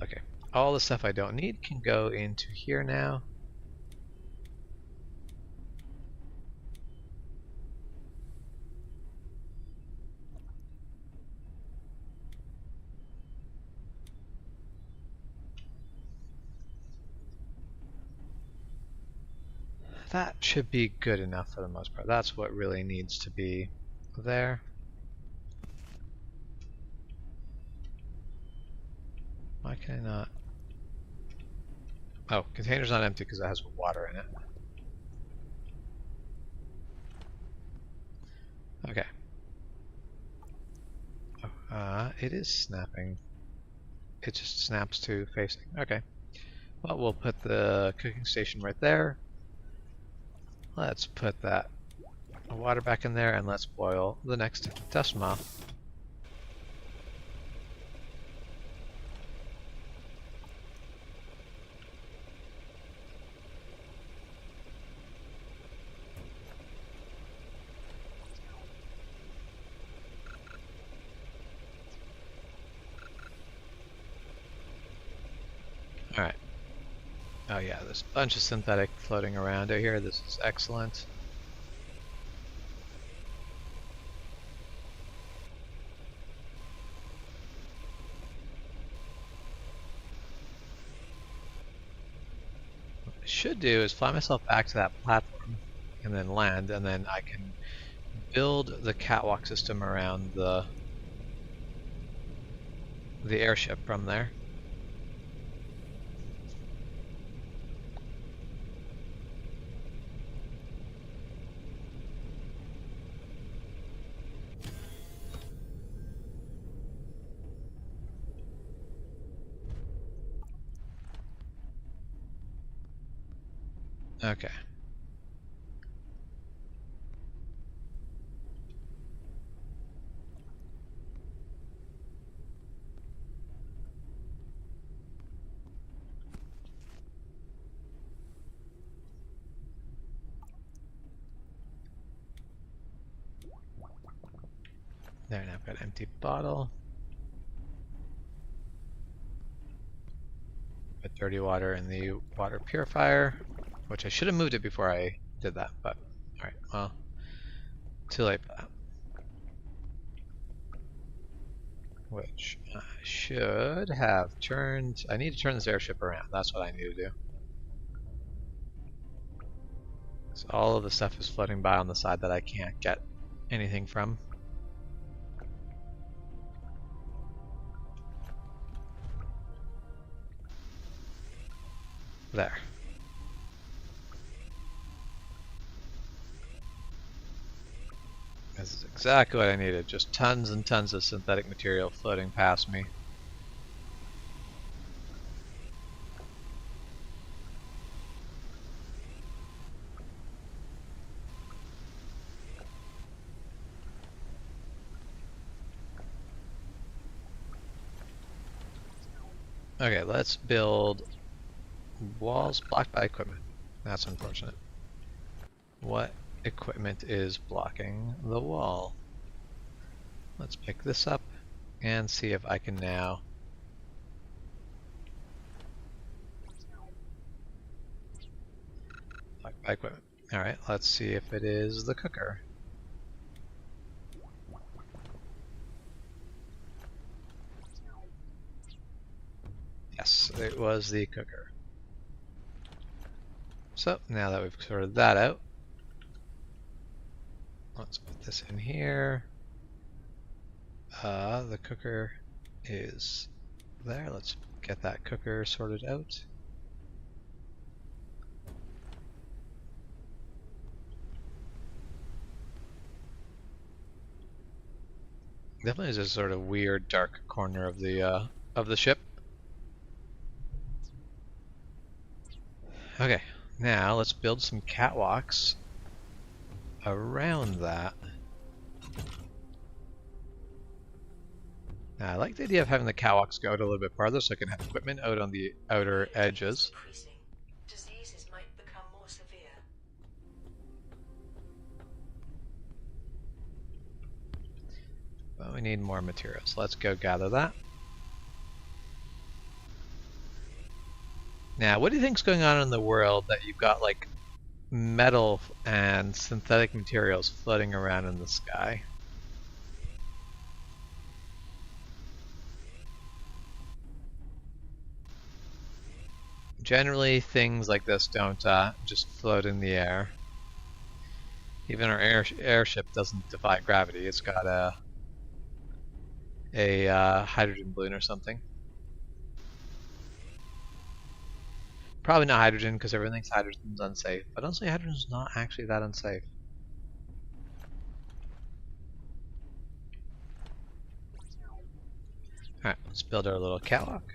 Okay. All the stuff I don't need can go into here now. That should be good enough for the most part. That's what really needs to be there. Why can I not? Oh, container's not empty because it has water in it. Okay. Oh, it is snapping. It just snaps to facing. Okay. Well, we'll put the cooking station right there. Let's put that water back in there and let's boil the next dust moth. Alright. Oh yeah, there's a bunch of synthetic floating around out here. This is excellent. What I should do is fly myself back to that platform and then land, and then I can build the catwalk system around the airship from there. Okay. There, now I've got an empty bottle. Put dirty water in the water purifier, which I should have moved it before I did that, but alright, well, too late for that. Which I should have turned. I need to turn this airship around. That's what I need to do. So all of the stuff is floating by on the side that I can't get anything from. There. This is exactly what I needed. Just tons and tons of synthetic material floating past me. Okay, let's build walls blocked by equipment. That's unfortunate. What equipment is blocking the wall? Let's pick this up and see if I can now block by equipment. Alright, let's see if it is the cooker. Yes, it was the cooker. So now that we've sorted that out, let's put this in here. The cooker is there. Let's get that cooker sorted out. Definitely is a sort of weird dark corner of the ship. Okay, now let's build some catwalks around that. Now, I like the idea of having the catwalks go out a little bit farther so I can have equipment out on the outer edges. Increasing. Diseases might become more severe. But we need more materials. Let's go gather that. Now, what do you think's going on in the world that you've got like metal and synthetic materials floating around in the sky? Generally, things like this don't just float in the air. Even our airship doesn't defy gravity. It's got a hydrogen balloon or something. Probably not hydrogen because everyone thinks hydrogen's unsafe, but honestly, hydrogen's not actually that unsafe. Alright, let's build our little catwalk.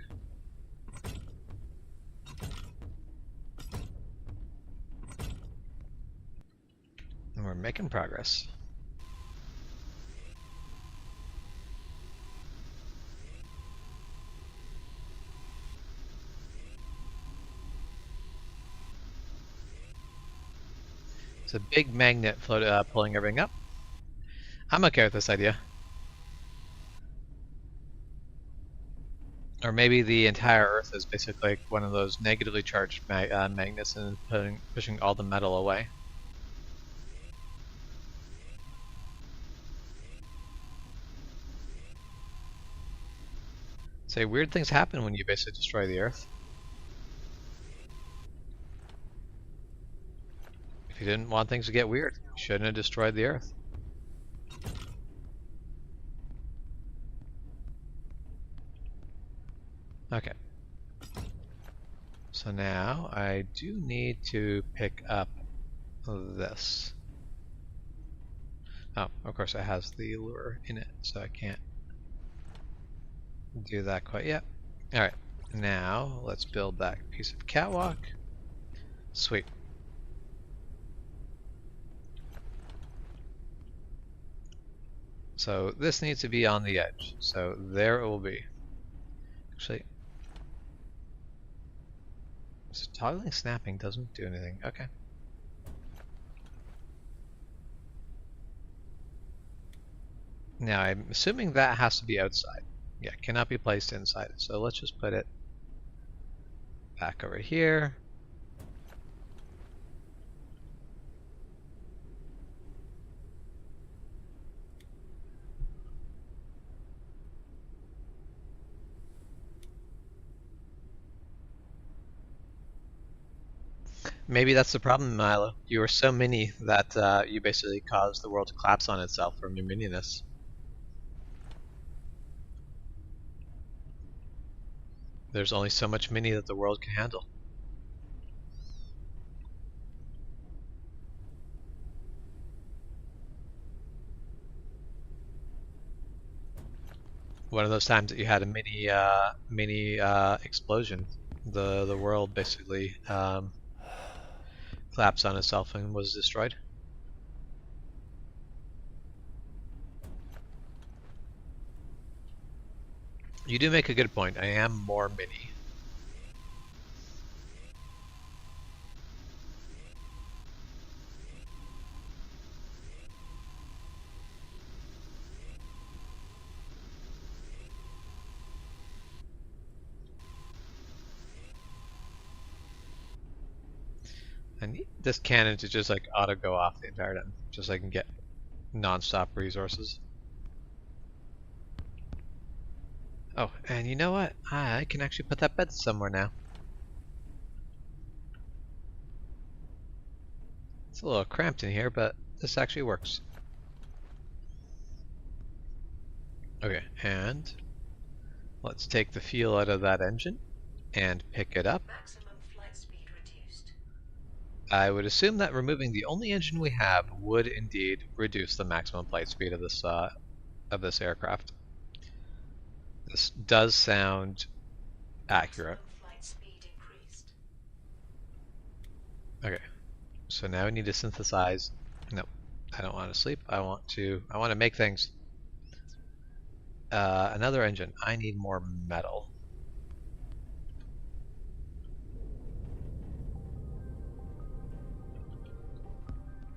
And we're making progress. It's a big magnet pulling everything up. I'm okay with this idea. Or maybe the entire Earth is basically like one of those negatively charged magnets and pushing all the metal away. Say weird things happen when you basically destroy the Earth. If you didn't want things to get weird, you shouldn't have destroyed the Earth. Okay. So now I do need to pick up this. Oh, of course it has the lure in it, so I can't do that quite yet. Alright, now let's build that piece of catwalk. Sweet. So this needs to be on the edge, so there it will be. Actually, so toggling snapping doesn't do anything. Okay. Now I'm assuming that has to be outside. Yeah, cannot be placed inside. So let's just put it back over here. Maybe that's the problem, Milo. You were so mini that you basically caused the world to collapse on itself from your mininess. There's only so much mini that the world can handle. One of those times that you had a mini explosion, the world basically collapsed on itself and was destroyed. You do make a good point. I am more mini. I need this cannon to just like auto go off the entire time, just so I can get non-stop resources. Oh, and you know what? I can actually put that bed somewhere now. It's a little cramped in here, but this actually works. Okay, and let's take the fuel out of that engine and pick it up. Maximum flight speed reduced. I would assume that removing the only engine we have would indeed reduce the maximum flight speed of this aircraft. This does sound accurate. Maximum flight speed increased. Okay, so now we need to synthesize. No, I don't want to sleep. I want to make things. Another engine. I need more metal.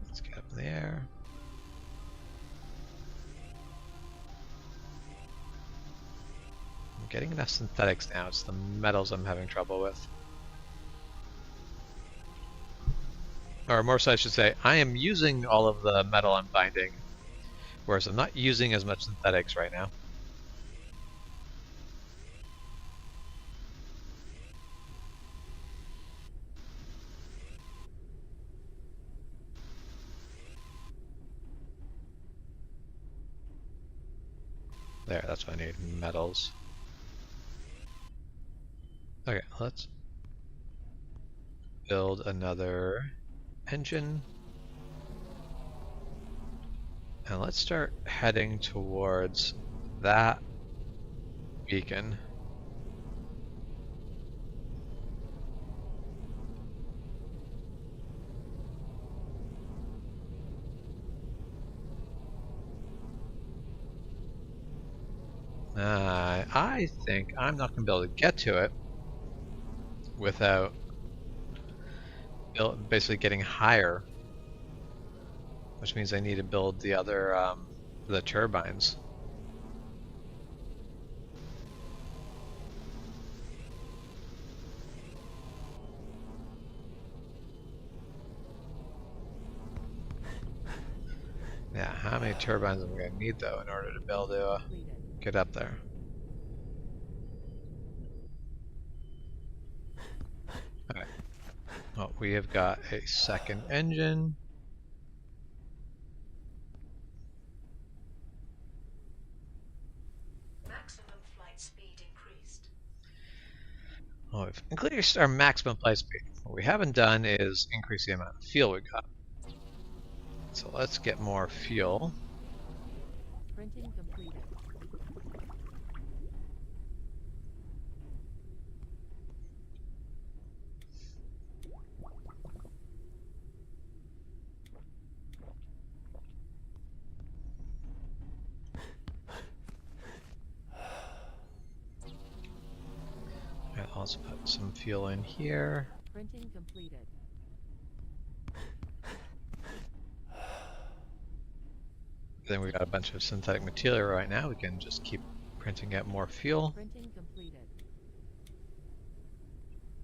Let's get up in the air. I'm getting enough synthetics now. It's the metals I'm having trouble with. Or more so I should say, I am using all of the metal I'm finding, whereas I'm not using as much synthetics right now. There, that's what I need, metals. Okay, let's build another engine. And let's start heading towards that beacon. I think I'm not going to be able to get to it without basically getting higher, which means I need to build the other, the turbines. Yeah, how many turbines am I going to need though in order to be able to Completed. get up there? Alright. Well, we have got a second engine. Maximum flight speed increased. Well, we've increased our maximum play speed. What we haven't done is increase the amount of fuel we got. So let's get more fuel. Printing completed. I'll also put some fuel in here. Printing completed. Then we got a bunch of synthetic material right now. We can just keep printing out more fuel. Printing completed.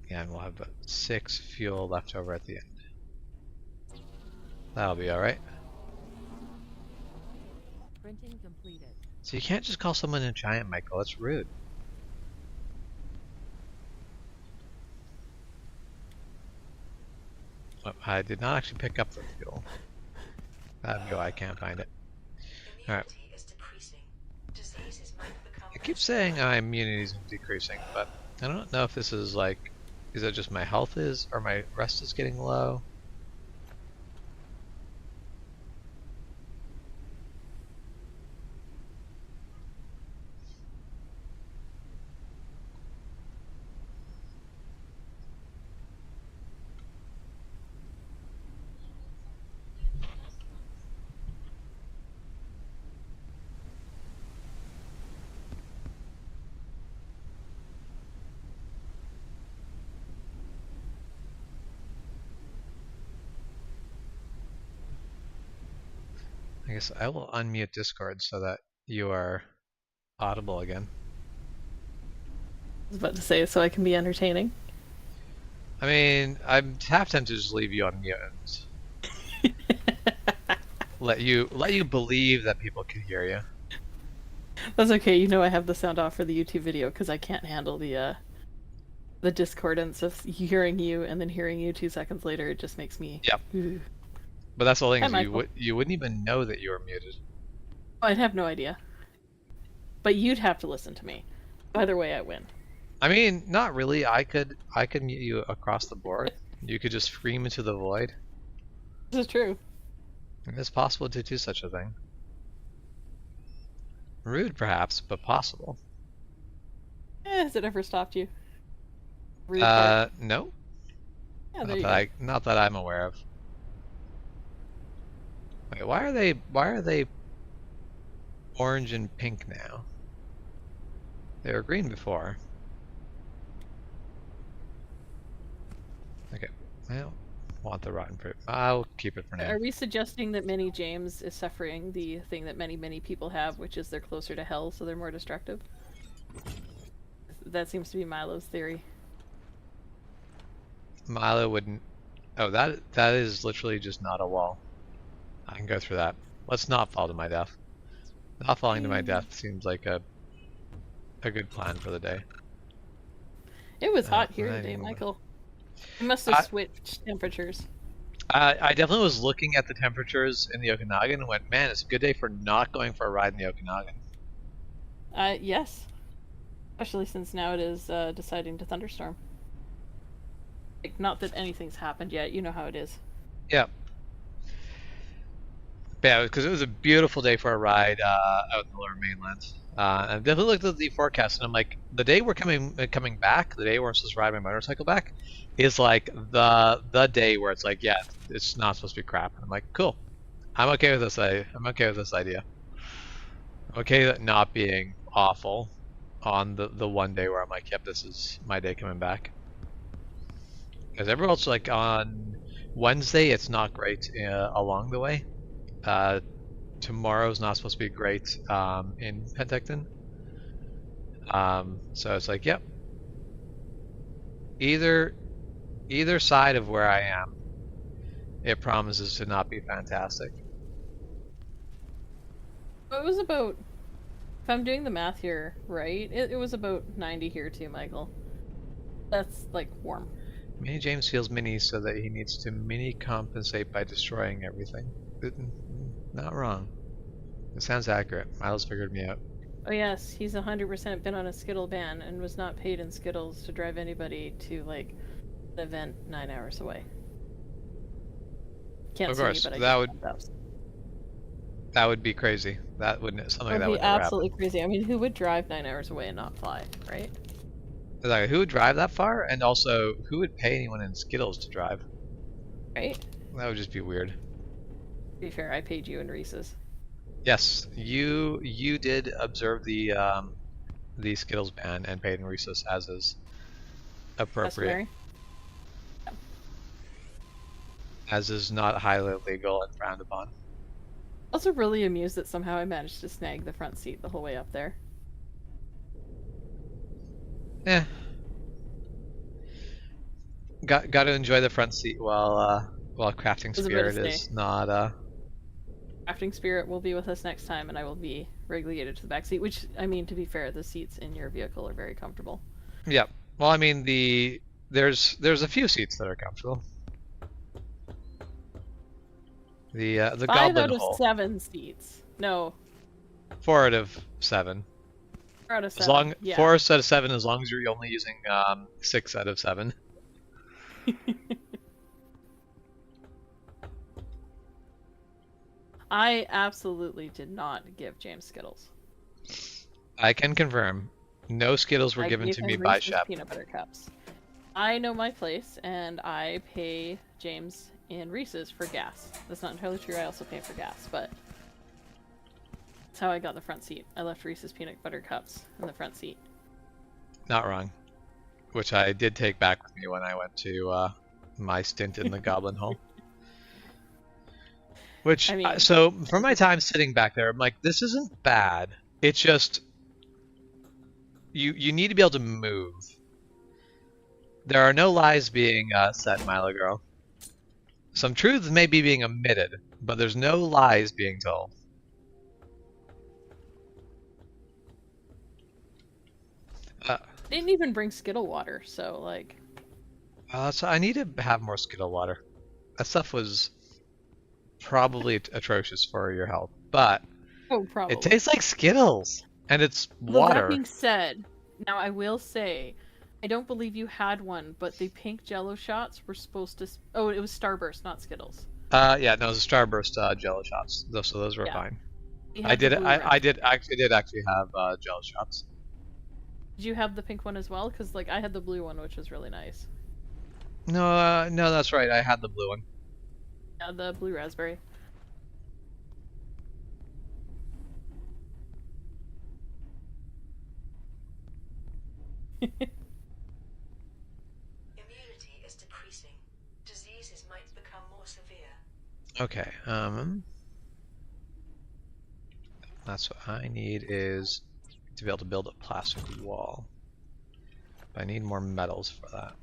Yeah, and we'll have about 6 fuel left over at the end. That'll be alright. Printing completed. So you can't just call someone a giant, Michael. That's rude. Oh, I did not actually pick up the fuel. That'd go, I can't find it. Alright. Immunity is decreasing. Diseases might become I keep saying my immunity is decreasing, but I don't know if this is like, is it just my health is, or my rest is getting low? I guess I will unmute Discord so that you are audible again. I was about to say, so I can be entertaining. I mean, I'm half tempted to just leave you on mute and let you believe that people can hear you. That's okay. You know I have the sound off for the YouTube video because I can't handle the discordance of hearing you and then hearing you 2 seconds later. It just makes me. Yep. Ooh. But that's the thing, Hi, is Michael. you wouldn't even know that you were muted. I'd have no idea. But you'd have to listen to me. Either way, I win. I mean, not really. I could mute you across the board. You could just scream into the void. This is true. It's possible to do such a thing. Rude, perhaps, but possible. Has it ever stopped you? Rude part. No. Yeah, there you go. Not that I'm aware of. Wait, why are they orange and pink now? They were green before. Okay, I don't want the rotten fruit. I'll keep it for now. Are we suggesting that Mini James is suffering the thing that many people have, which is they're closer to hell, so they're more destructive? That seems to be Milo's theory. Milo wouldn't. Oh, that is literally just not a wall. I can go through that. Let's not fall to my death. Not falling to my death seems like a good plan for the day. It was hot here anyway. today, Michael. We must have switched temperatures. I definitely was looking at the temperatures in the Okanagan and went, man, it's a good day for not going for a ride in the Okanagan. Yes. Especially since now it is deciding to thunderstorm. Like, not that anything's happened yet, you know how it is. Yeah. Yeah, because it was a beautiful day for a ride out in the Lower Mainland. I definitely looked at the forecast and I'm like, the day we're coming back, the day where I'm supposed to ride my motorcycle back, is like the day where it's like, yeah, it's not supposed to be crap. I'm like, cool. I'm okay with this. I'm okay with this idea. I'm okay with it not being awful on the one day where I'm like, yep, this is my day coming back. Because everywhere else, like on Wednesday, it's not great along the way. Tomorrow's not supposed to be great in Penticton. So it's like, yep. Either side of where I am, it promises to not be fantastic. It was about, if I'm doing the math here right, it was about 90 here too, Michael. That's like warm. Mini James feels mini so that he needs to mini compensate by destroying everything. Not wrong. It sounds accurate. Miles figured me out. Oh yes, he's 100% been on a Skittle ban and was not paid in Skittles to drive anybody to like an event 9 hours away. Can't Of sue me, course, but I that just would thought that. that would be crazy. That wouldn't something Would that be would never absolutely happen. crazy. I mean, who would drive 9 hours away and not fly, right? Like, who would drive that far? And also, who would pay anyone in Skittles to drive? Right? That would just be weird. To be fair, I paid you in Reese's. Yes, you did observe the Skittles ban and paid in Reese's as is appropriate, Customary. as is not highly illegal and frowned upon. Also really amused that somehow I managed to snag the front seat the whole way up there. Eh. Got to enjoy the front seat while crafting Was about to spirit say. is not Crafting Spirit will be with us next time, and I will be relegated to the back seat. Which, I mean, to be fair, the seats in your vehicle are very comfortable. Yeah. Well, I mean there's a few seats that are comfortable. The 5 Goblin out of Hole. 7 seats. No, 4 out of 7. 4 out of 7. As long yeah. 4 out of 7 as long as you're only using 6 out of 7. I absolutely did not give James Skittles. I can confirm. No Skittles were I given gave to him me by Reese's Shep. peanut butter cups. I know my place, and I pay James in Reese's for gas. That's not entirely true. I also pay for gas, but that's how I got the front seat. I left Reese's peanut butter cups in the front seat. Not wrong. Which I did take back with me when I went to my stint in the Goblin Hole. Which, I mean- so from my time sitting back there, I'm like, this isn't bad. It's just you need to be able to move. There are no lies being said, Milo Girl. Some truths may be being omitted, but there's no lies being told. Didn't even bring Skittle water, so like. So I need to have more Skittle water. That stuff was probably atrocious for your health, but Oh, probably. it tastes like Skittles, and it's Although water. that being said, now I will say, I don't believe you had one, but the pink Jello shots were supposed to. Oh, it was Starburst, not Skittles. Yeah, no, it was a Starburst Jello shots, so those were Yeah. fine. You I had the did, blue I one. did actually have Jello shots. Did you have the pink one as well? Because like I had the blue one, which was really nice. No, no, that's right. I had the blue one. Yeah, the blue raspberry. Immunity is decreasing. Diseases might become more severe. Okay. That's what I need is to be able to build a plastic wall. But I need more metals for that.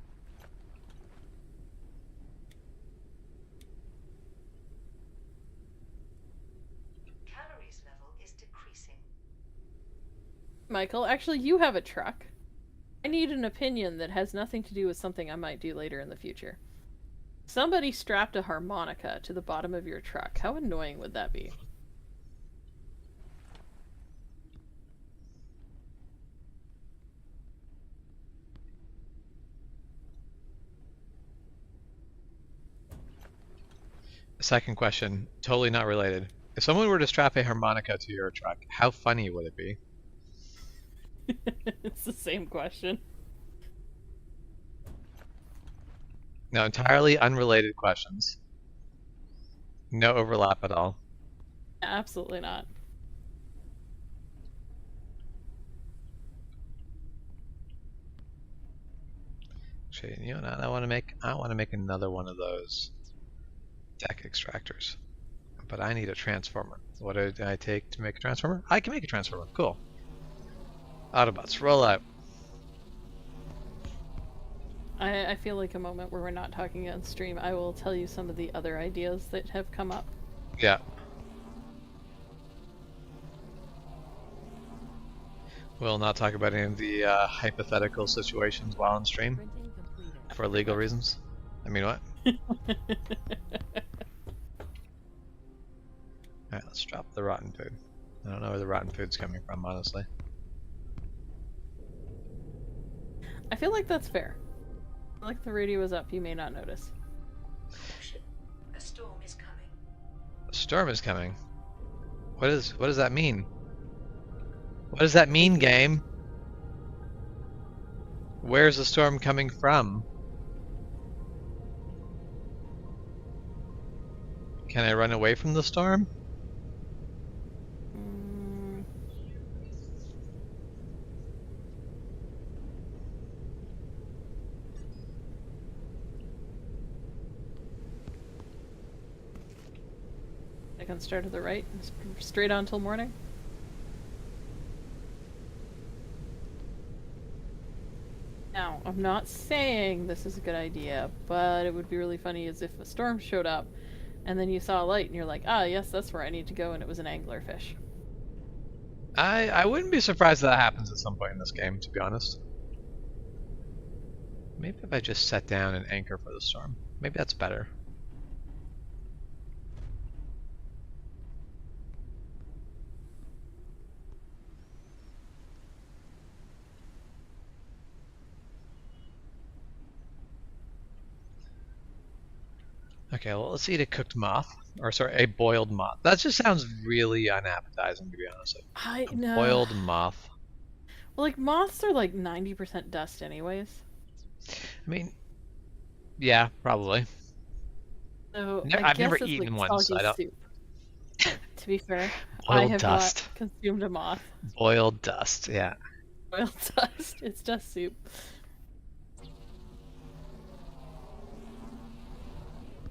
Calories level is decreasing. Michael, actually, you have a truck. I need an opinion that has nothing to do with something I might do later in the future. Somebody strapped a harmonica to the bottom of your truck. How annoying would that be? Second question, totally not related. If someone were to strap a harmonica to your truck, how funny would it be? It's the same question. No, entirely unrelated questions. No overlap at all. Absolutely not. Actually, you know what I want to make another one of those deck extractors. But I need a transformer. What did I take to make a transformer? I can make a transformer. Cool. Autobots, roll out. I feel like a moment where we're not talking on stream, I will tell you some of the other ideas that have come up. Yeah. We'll not talk about any of the hypothetical situations while on stream Printing completed. for legal reasons. I mean, what? Alright, let's drop the rotten food. I don't know where the rotten food's coming from, honestly. I feel like that's fair. I feel like the radio is up, you may not notice. Caution. A storm is coming. A storm is coming. What does that mean? What does that mean, game? Where's the storm coming from? Can I run away from the storm? Mm, I can start to the right, straight on till morning. Now, I'm not saying this is a good idea, but it would be really funny as if a storm showed up and then you saw a light and you're like, ah, yes, that's where I need to go, and it was an anglerfish. I wouldn't be surprised if that happens at some point in this game, to be honest. Maybe if I just set down and anchor for the storm. Maybe that's better. Okay, well, let's eat a cooked moth. Or, sorry, a boiled moth. That just sounds really unappetizing, to be honest. I A know. boiled moth. Well, like, moths are like 90% dust anyways. I mean, yeah, probably. So No, I I've guess never it's eaten like one, so soggy I don't- soup. To be fair, I Boiled have dust. not consumed a moth. Boiled dust, yeah. Boiled dust. It's dust soup.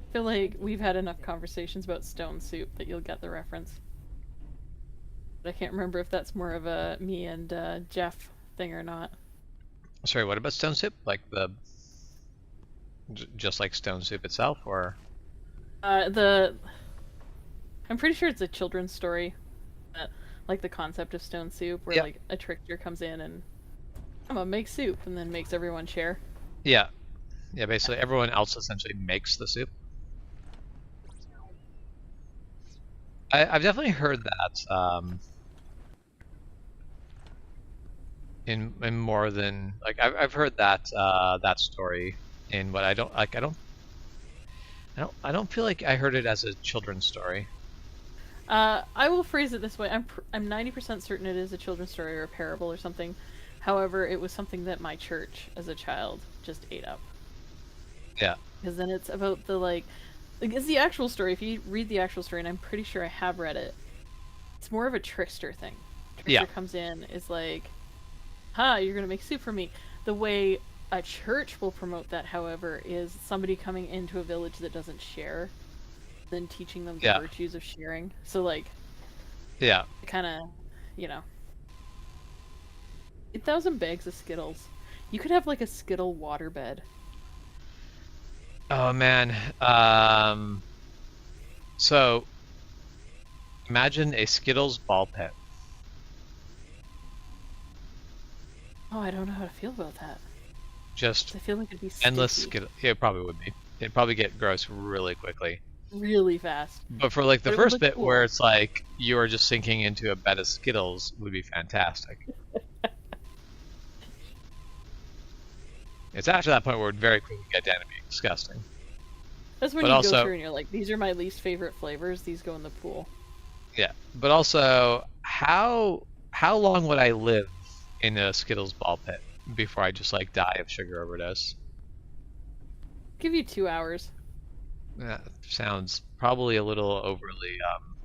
I feel like we've had enough conversations about stone soup that you'll get the reference. But I can't remember if that's more of a me and Jeff thing or not. Sorry, what about stone soup? Like just like stone soup itself, or? I'm pretty sure it's a children's story. Like the concept of stone soup, where Yep. like a trickster comes in and I'm gonna make soup, and then makes everyone share. Yeah. Yeah, basically everyone else essentially makes the soup. I've definitely heard that in more than like I've heard that that story in what I don't like I don't feel like I heard it as a children's story. I will phrase it this way: I'm 90% certain it is a children's story or a parable or something. However, it was something that my church as a child just ate up. Yeah. Because then it's about the like it's the actual story. If you read the actual story, and I'm pretty sure I have read it, it's more of a trickster thing. Trickster Yeah. comes in, is like, "Ha, you're gonna make soup for me." The way a church will promote that, however, is somebody coming into a village that doesn't share, then teaching them the Yeah. virtues of sharing. So like, Yeah. kind of, you know, 8,000 bags of Skittles. You could have like a Skittle waterbed. Oh man. So imagine a Skittles ball pit. Oh, I don't know how to feel about that. Just I feel like it'd be endless sticky Skittles. Yeah, it probably would be. It'd probably get gross really quickly. really fast. But for like the But it would first look bit cool. where it's like you are just sinking into a bed of Skittles would be fantastic. It's after that point where it would very quickly get down to being disgusting. That's when But you also- go through and you're like, these are my least favorite flavors. These go in the pool. Yeah. But also, how long would I live in a Skittles ball pit before I just like die of sugar overdose? Give you 2 hours. That sounds probably a little overly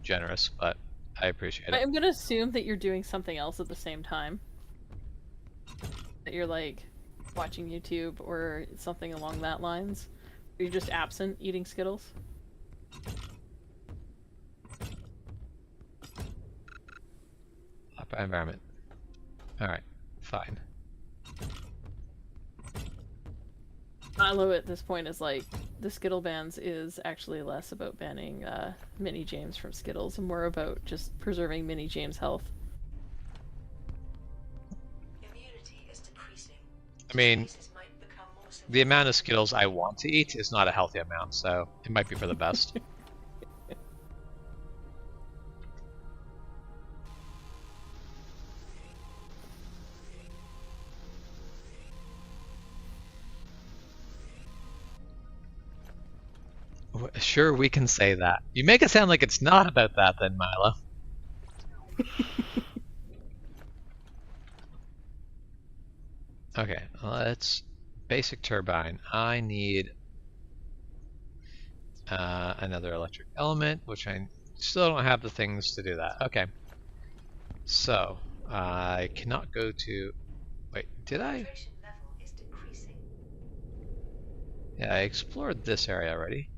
generous, but I appreciate it. I'm gonna assume that you're doing something else at the same time. That you're like watching YouTube or something along that lines. Or you're just absent eating Skittles. Up environment. Alright, fine. Milo at this point is like, the Skittle bans is actually less about banning Mini James from Skittles and more about just preserving Mini James' health. Immunity is decreasing. I mean, Diseases might become more severe. the amount of Skittles I want to eat is not a healthy amount, so it might be for the best. Sure, we can say that. You make it sound like it's not about that then, Milo. Okay, let's... Basic turbine. I need another electric element, which I still don't have the things to do that. Okay. So, I cannot go to... Wait, did I? Filtration level is decreasing. Yeah, I explored this area already.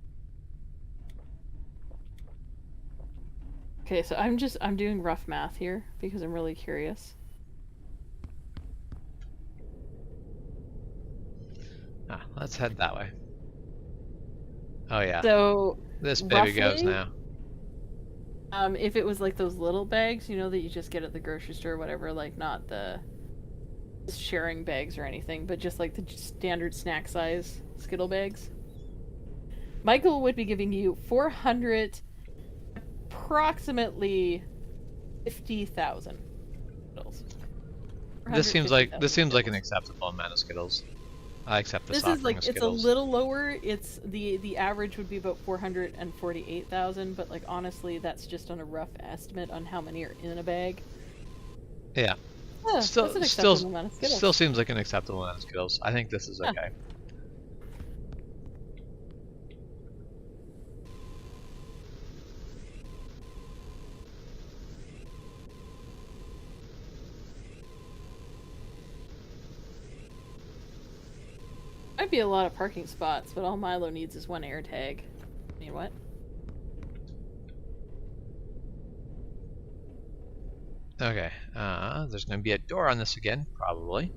Okay, so I'm doing rough math here because I'm really curious. Let's head that way. Oh yeah, So this baby goes roughly, now. if it was like those little bags, you know, that you just get at the grocery store or whatever, like not the sharing bags or anything, but just like the standard snack size Skittle bags, Michael would be giving you 400, approximately 50,000 Skittles. This seems like an Skittles. acceptable amount of Skittles. I accept this This offering is like of it's a Skittles. little lower. It's the average would be about 448,000, but like honestly, that's just on a rough estimate on how many are in a bag. Yeah. Yeah, Still, that's an still, acceptable amount of Skittles. still seems like an acceptable amount of Skittles. I think this is Yeah. okay. Might be a lot of parking spots, but all Milo needs is one air tag. I mean, what? Okay. There's going to be a door on this again, probably.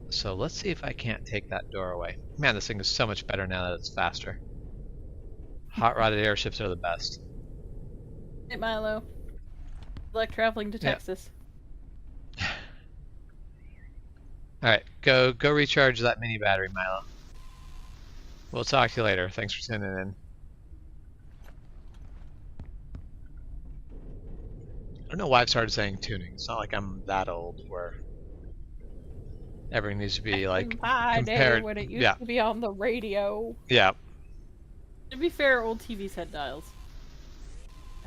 So let's see if I can't take that door away. Man, this thing is so much better now that it's faster. Hot rodded airships are the best. Hey, Milo. Good luck traveling to Yeah. Texas. Alright, go recharge that mini battery, Milo. We'll talk to you later. Thanks for tuning in. I don't know why I've started saying tuning. It's not like I'm that old where everything needs to be like My day compared. when it used Yeah, to be on the radio. yeah. To be fair, old TVs had dials.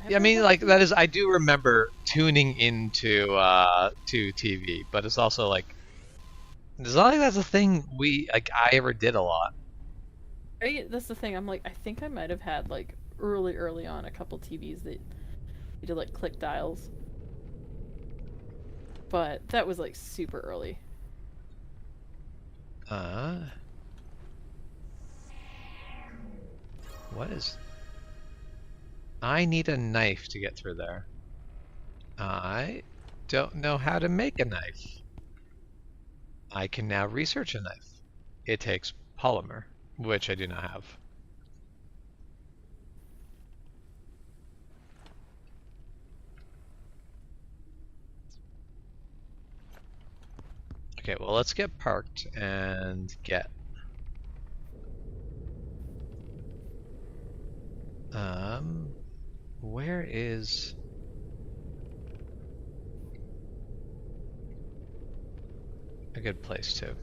Yeah, I mean, like that is. I do remember tuning into to TV, but it's also like it's not like that's a thing I ever did a lot. That's the thing. I'm like, I think I might have had like early on a couple TVs that you did like click dials, but that was like super early. What is? I need a knife to get through there. I don't know how to make a knife. I can now research a knife. It takes polymer, which I do not have. Okay, well, let's get parked and get where is a good place to?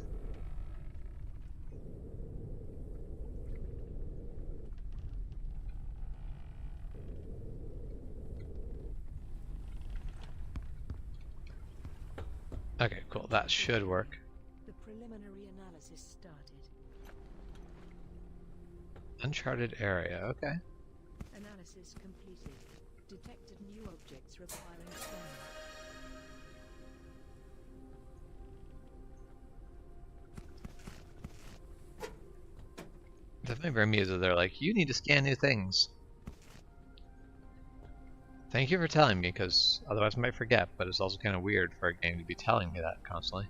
Okay, cool. That should work. The preliminary analysis started. Uncharted area. Okay. Analysis completed. Detected new objects requiring scanning. Definitely very amused that they're like, you need to scan new things. Thank you for telling me, because otherwise I might forget, but it's also kind of weird for a game to be telling me that constantly.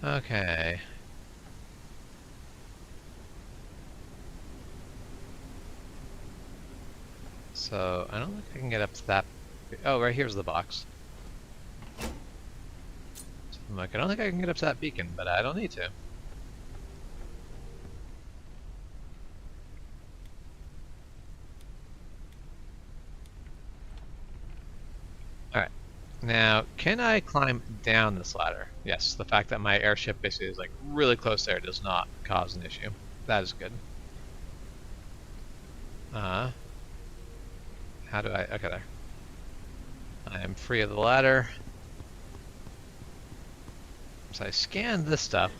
Okay. So, I don't think I can get up to that. Oh, right here's the box. So I'm like, I don't think I can get up to that beacon, but I don't need to. Now, can I climb down this ladder? Yes, the fact that my airship basically is like really close there does not cause an issue. That is good. How do I... Okay, there. I am free of the ladder. So I scanned this stuff.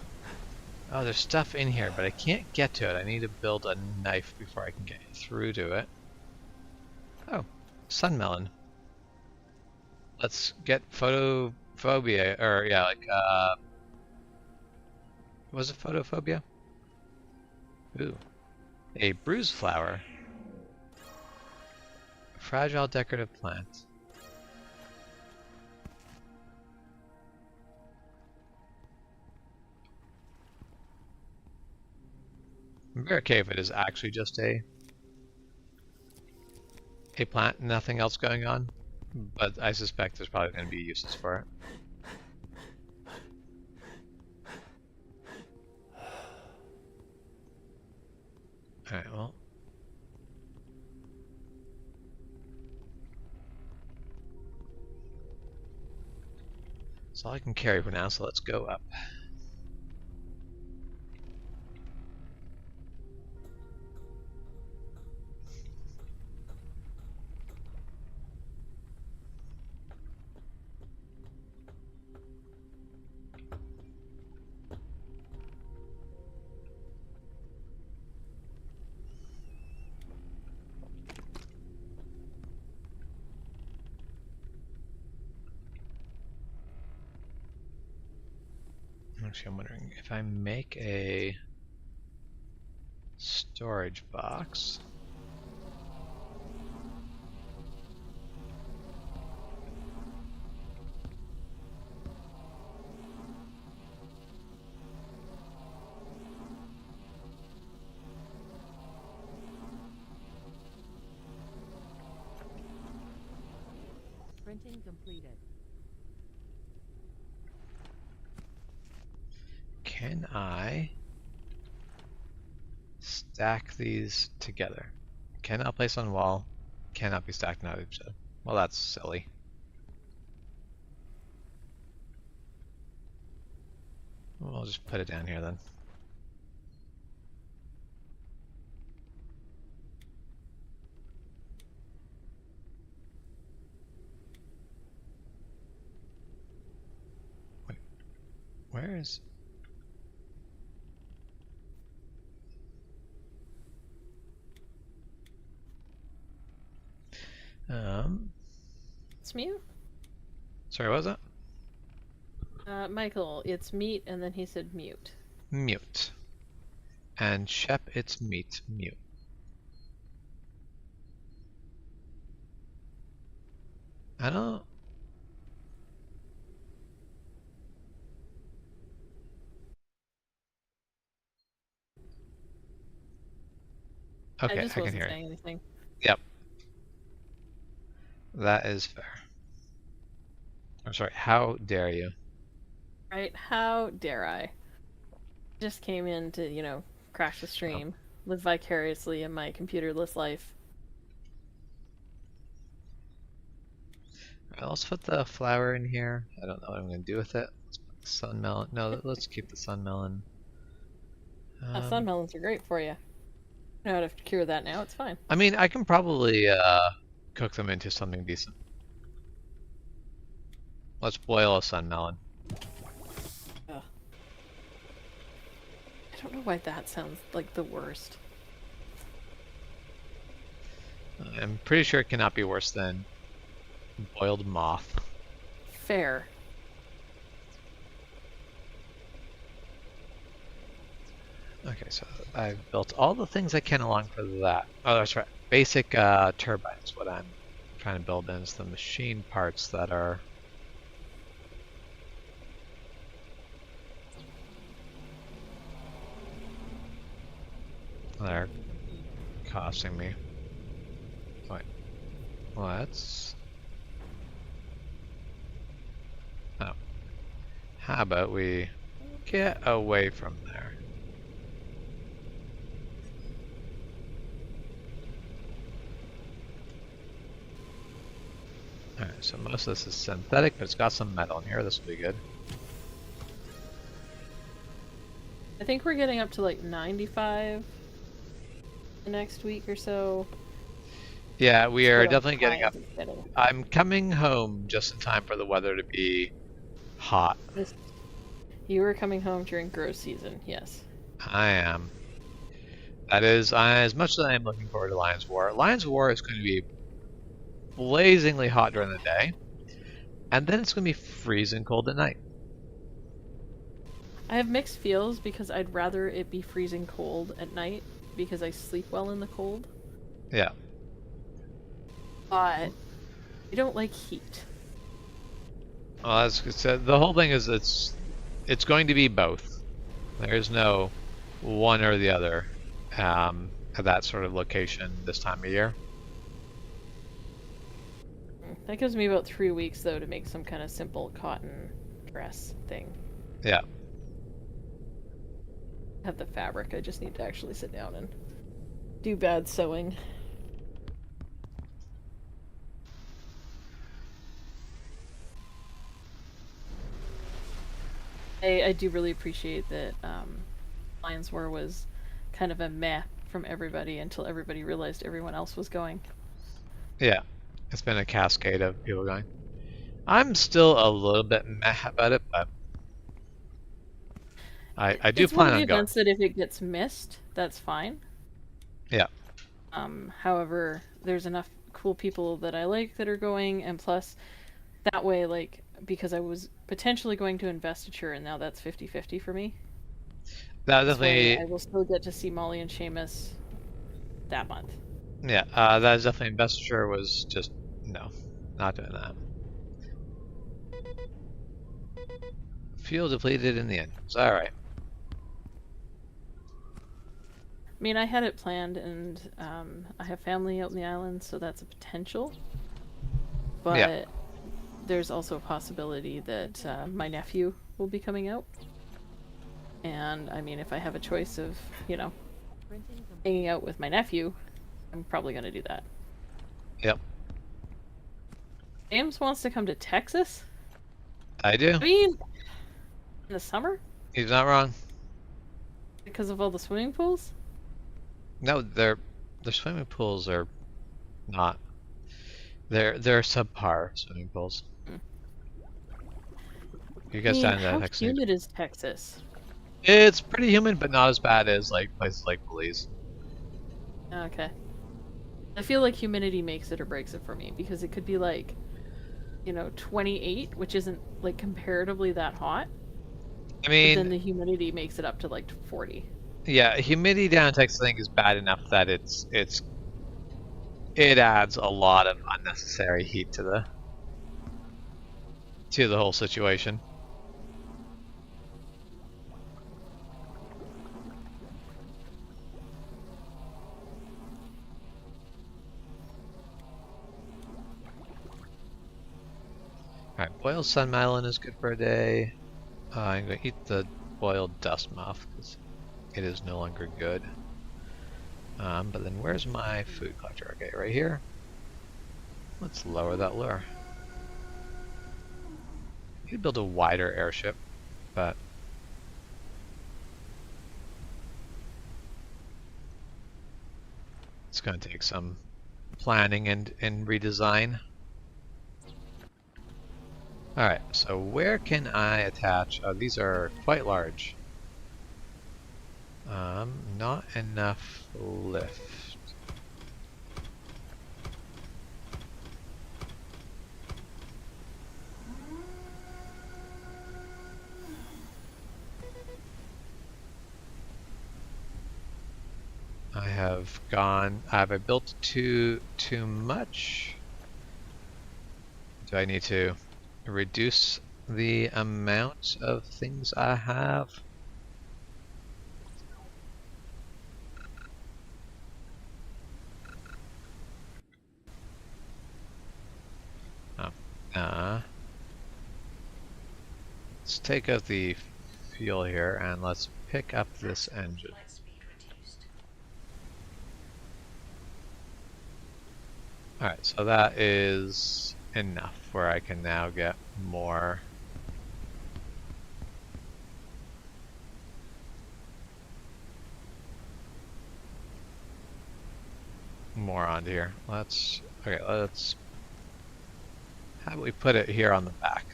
Oh, there's stuff in here, but I can't get to it. I need to build a knife before I can get through to it. Oh, sunmelon. Let's get photophobia, or yeah, like, was it photophobia? Ooh. A bruise flower. Fragile decorative plant. I'm very okay if it is actually just a plant, nothing else going on, but I suspect there's probably going to be uses for it. Alright, well. That's all I can carry for now, so let's go up. Actually, I'm wondering if I make a storage box. Printing completed. Can I stack these together? Cannot place on wall, cannot be stacked in either side. Well, that's silly. Well, I'll just put it down here then. Wait, where is... It's mute. Sorry, what was that? Michael, it's meat, and then he said mute. Mute. And Shep, it's meat, mute. I don't... Okay, I just I can wasn't hear saying you. anything. Yep. That is fair. I'm sorry, how dare you? Right? How dare I? Just came in to, you know, crash the stream, live vicariously in my computerless life. Alright, let's put the flower in here. I don't know what I'm going to do with it. Let's put the sunmelon. No, let's keep the sunmelon. Sunmelons are great for you. I know how to cure that now, it's fine. I mean, I can probably cook them into something decent. Let's boil a sunmelon. Ugh. I don't know why that sounds like the worst. I'm pretty sure it cannot be worse than boiled moth. Fair. Okay, so I've built all the things I can along for that. Oh, that's right. Basic turbines. What I'm trying to build in is the machine parts that are... They're costing me. Wait. Let's... Oh. How about we get away from there? Alright, So most of this is synthetic, but it's got some metal in here. This will be good. I think we're getting up to like 95 the next week or so. Yeah, we are But definitely getting high up. isn't getting- I'm coming home just in time for the weather to be hot. You were coming home during grow season, yes. I am. That is, as much as I am looking forward to Lions War. Lions War is going to be blazingly hot during the day, and then it's going to be freezing cold at night. I have mixed feels because I'd rather it be freezing cold at night because I sleep well in the cold. Yeah. But I don't like heat. Well, the whole thing is it's going to be both. There's no one or the other at that sort of location this time of year. That gives me about 3 weeks though to make some kind of simple cotton dress thing. Yeah. I have the fabric, I just need to actually sit down and do bad sewing. I do really appreciate that Lions War was kind of a meh from everybody until everybody realized everyone else was going. Yeah. It's been a cascade of people going. I'm still a little bit meh about it, but I do It's plan one of on the going. events that if it gets missed, that's fine. Yeah. However, there's enough cool people that I like that are going, and plus, that way, like, because I was potentially going to investiture, and now that's 50-50 for me. That This way, definitely, I will still get to see Molly and Seamus that month. yeah, that is definitely investiture was just, no, not doing that. Fuel depleted in the end. It's alright. I mean, I had it planned, and I have family out in the island, so that's a potential. But Yeah. there's also a possibility that my nephew will be coming out. And, I mean, if I have a choice of, you know, Printing complete. hanging out with my nephew, I'm probably going to do that. Yep. James wants to come to Texas? I do. I mean, in the summer? He's not wrong. Because of all the swimming pools? No, the swimming pools are not. They're subpar swimming pools. You I guys mean, down there how next week. humid is Texas? It's pretty humid, but not as bad as like places like Belize. Okay. I feel like humidity makes it or breaks it for me, because it could be like, you know, 28, which isn't like comparatively that hot, I but then mean, the humidity makes it up to like 40. yeah, humidity down in Texas I think is bad enough that it adds a lot of unnecessary heat to the whole situation. Alright, boiled sunmelon is good for a day. I'm going to eat the boiled dust muff because it is no longer good. But then where's my food collector? Okay, right here. Let's lower that lure. You could build a wider airship, but it's going to take some planning and redesign. Alright, so where can I attach? Oh, these are quite large. Not enough lift. Have I built too much? Do I need to reduce the amount of things I have? Oh, let's take out the fuel here and let's pick up this engine. Flight speed reduced. Alright, so that is enough where I can now get more. More onto here. Let's how about we put it here on the back?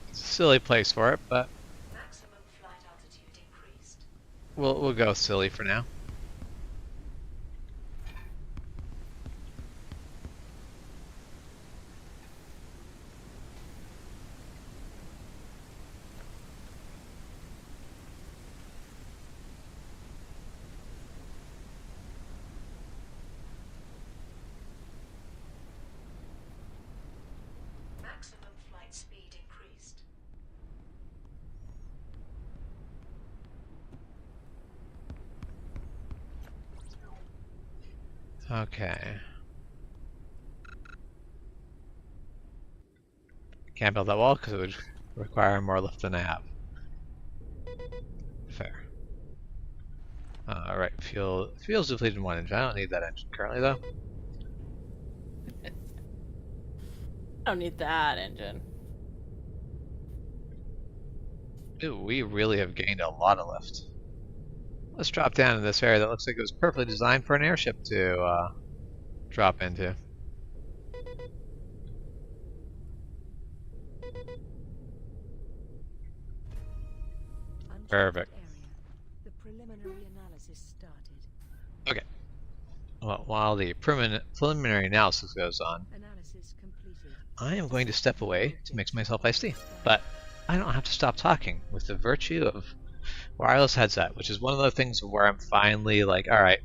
It's a silly place for it, but Maximum flight altitude increased. we'll go silly for now. Maximum flight speed increased. Okay. Can't build that wall because it would require more lift than I have. Fair. Alright, fuel's depleted in 1 engine. I don't need that engine currently though. I don't need that engine. Ooh, we really have gained a lot of lift. Let's drop down in this area that looks like it was perfectly designed for an airship to drop into. Perfect. Area. The preliminary analysis started. Okay. Well, while the preliminary analysis goes on, Analysis completed. I am going to step away to mix myself iced tea. But I don't have to stop talking with the virtue of wireless headset, which is one of the things where I'm finally like, alright,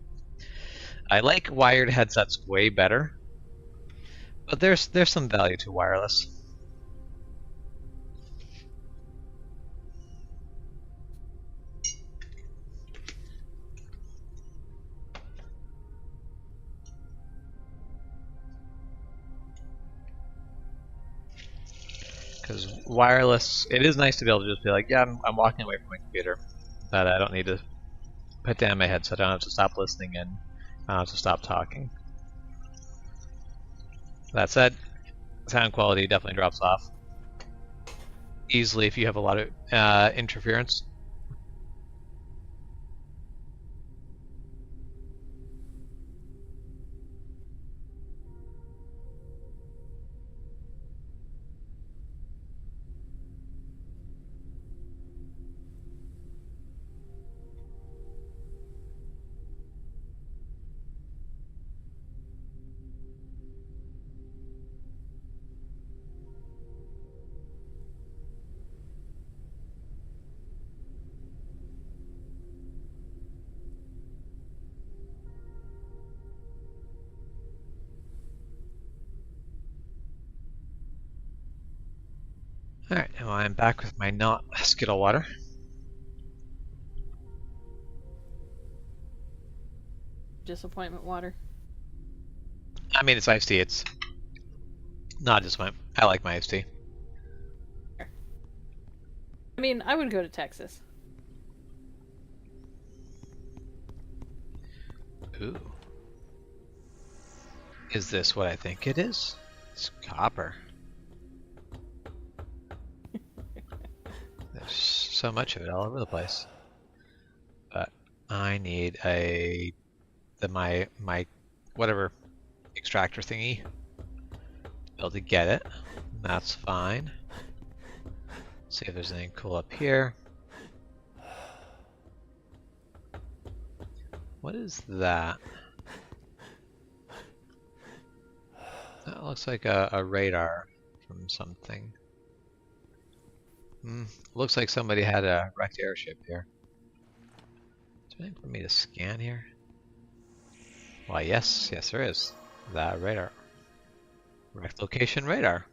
I like wired headsets way better, but there's some value to wireless. Because wireless, it is nice to be able to just be like, yeah, I'm walking away from my computer, but I don't need to put down my headset. I don't have to stop listening and I don't have to stop talking. That said, sound quality definitely drops off easily if you have a lot of interference. Alright, well I'm back with my not Skittle water. Disappointment water. I mean, it's iced tea, it's not disappointment. I like my iced tea. I mean, I would go to Texas. Ooh. Is this what I think it is? It's copper. There's so much of it all over the place. But I need my whatever extractor thingy to be able to get it. That's fine. See if there's anything cool up here. What is that? That looks like a radar from something. Looks like somebody had a wrecked airship here. Is there anything for me to scan here? Why, yes, there is. That radar. Wrecked location radar.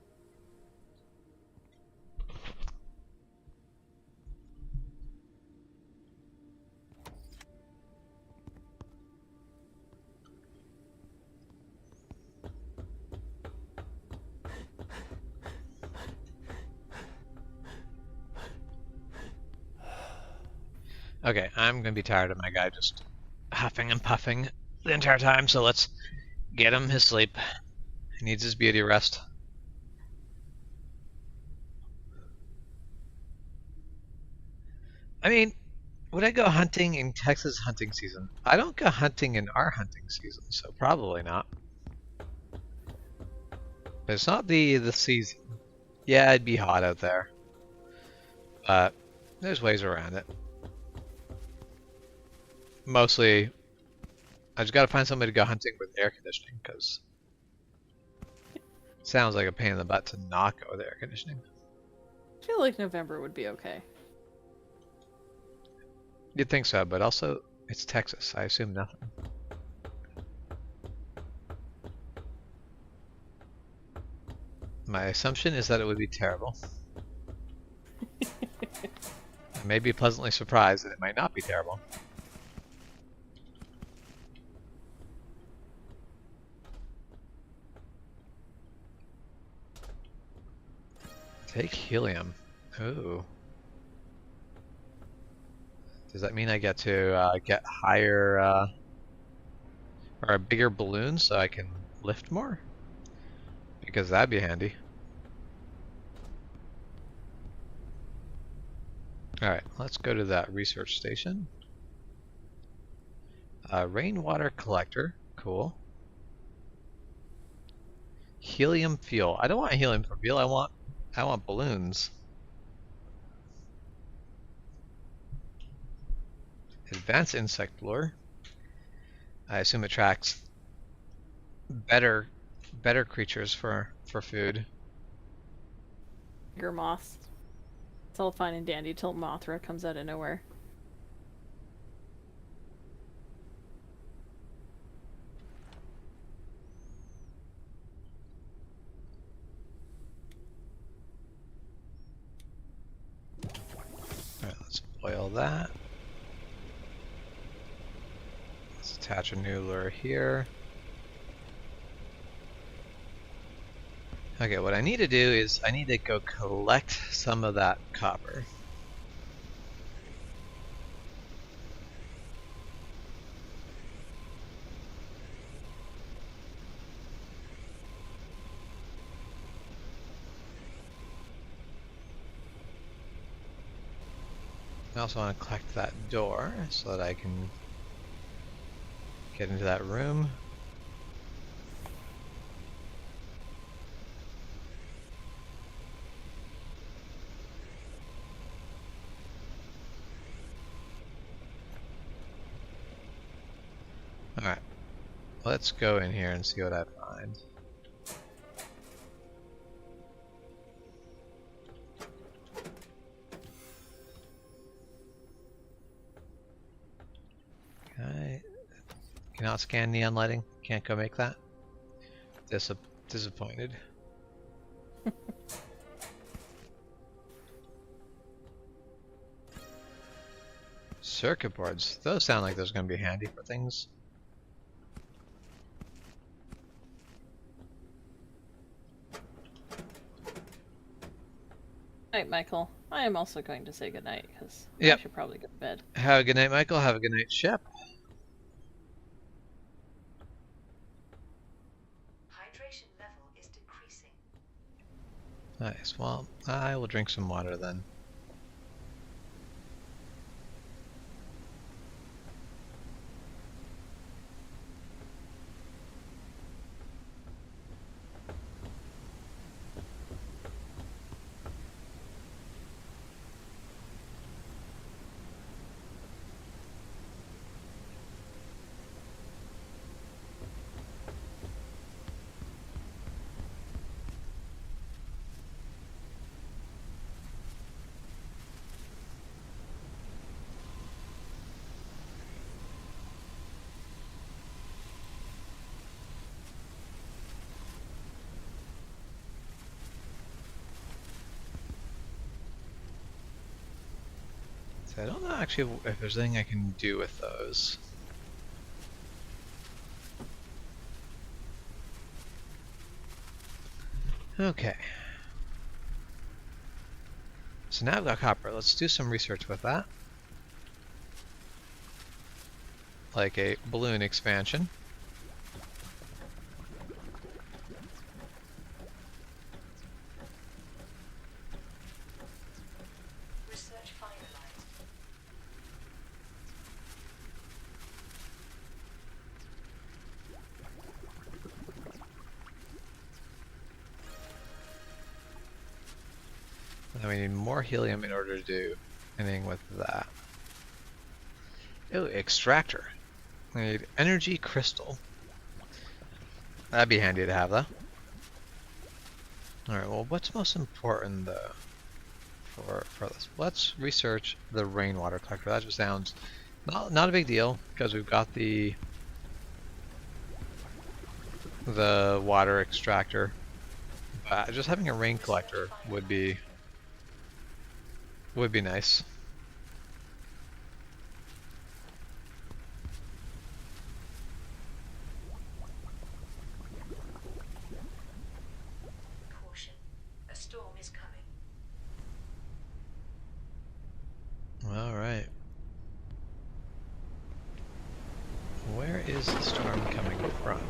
Okay, I'm gonna be tired of my guy just huffing and puffing the entire time, so let's get him his sleep. He needs his beauty rest. I mean, would I go hunting in Texas hunting season? I don't go hunting in our hunting season, so probably not. But it's not the season. Yeah, it'd be hot out there, but there's ways around it. Mostly, I just gotta find somebody to go hunting with air conditioning, because it sounds like a pain in the butt to not go with air conditioning. I feel like November would be okay. You'd think so, but also, it's Texas. I assume nothing. My assumption is that it would be terrible. I may be pleasantly surprised that it might not be terrible. Take helium. Ooh. Does that mean I get to get higher or a bigger balloon so I can lift more? Because that'd be handy. Alright, let's go to that research station. Rainwater collector. Cool. Helium fuel. I don't want helium for fuel. I want balloons. Advanced insect lure. I assume it tracks better creatures for food. Bigger moths. It's all fine and dandy till Mothra comes out of nowhere. Alright, let's boil that. Let's attach a new lure here. Okay, what I need to do is I need to go collect some of that copper. I also want to collect that door so that I can get into that room. Alright, let's go in here and see what I find. Okay, cannot scan neon lighting, can't go make that. Disappointed. Circuit boards, those sound like those are going to be handy for things. Night, Michael. I am also going to say goodnight because Yep. I should probably go to bed. Have a good night, Michael. Have a good night, Shep. Hydration level is decreasing. Nice. Well, I will drink some water then. So I don't know actually if there's anything I can do with those. Okay. So now I've got copper. Let's do some research with that. Like a balloon expansion. Research finalized. And we need more helium in order to do anything with that. Oh, extractor. We need energy crystal. That'd be handy to have, though. Alright, well, what's most important, though, for this? Let's research the rainwater collector. That just sounds not a big deal, because we've got the water extractor. But just having a rain collector would be nice. Caution. A storm is coming. All right. Where is the storm coming from?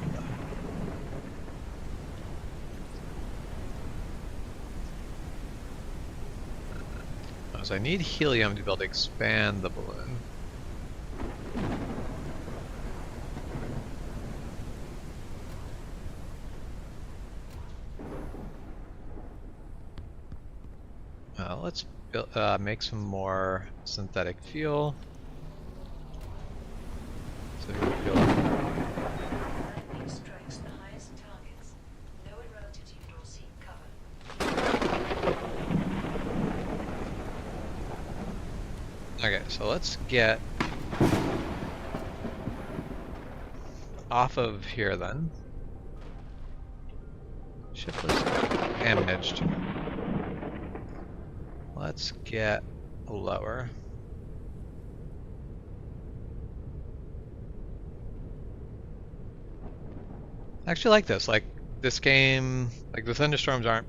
So I need helium to be able to expand the balloon. Let's make some more synthetic fuel. So we can fuel up. Lightning strikes the highest targets. Low in altitude or seek cover. Okay, so let's get off of here then. Ship was damaged. Let's get lower. I actually like this. Like this game, like the thunderstorms aren't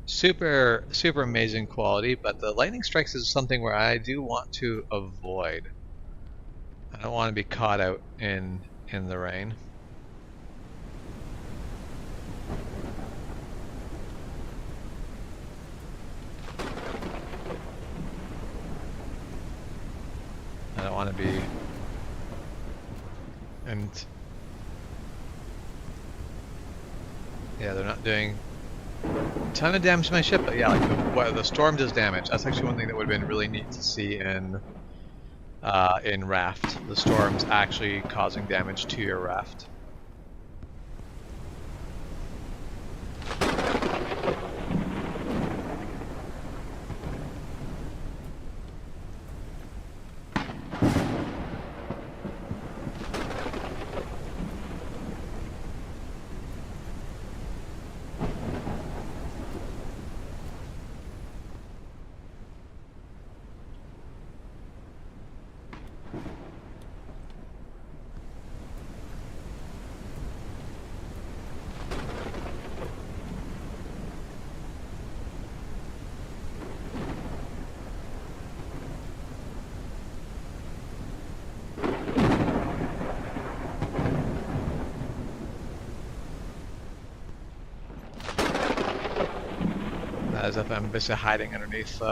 super amazing quality, but the lightning strikes is something where I do want to avoid. I don't want to be caught out in the rain. I don't want to be, and yeah, they're not doing a ton of damage to my ship, but yeah, like the storm does damage. That's actually one thing that would have been really neat to see in Raft. The storm's actually causing damage to your raft. As if I'm basically hiding underneath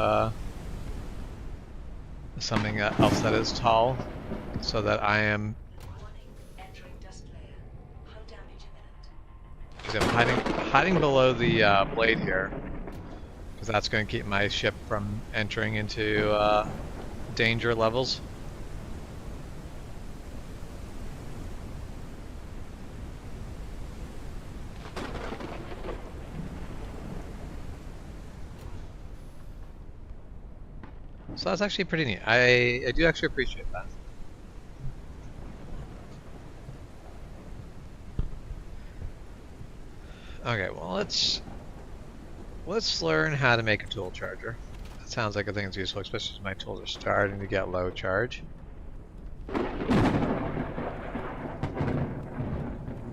something else that is tall, so that I am. Warning. Entering dust layer. Hull damage imminent. Because I'm hiding below the blade here, because that's going to keep my ship from entering into danger levels. So that's actually pretty neat. I do actually appreciate that. Okay, well let's learn how to make a tool charger. That sounds like a thing that's useful, especially as my tools are starting to get low charge.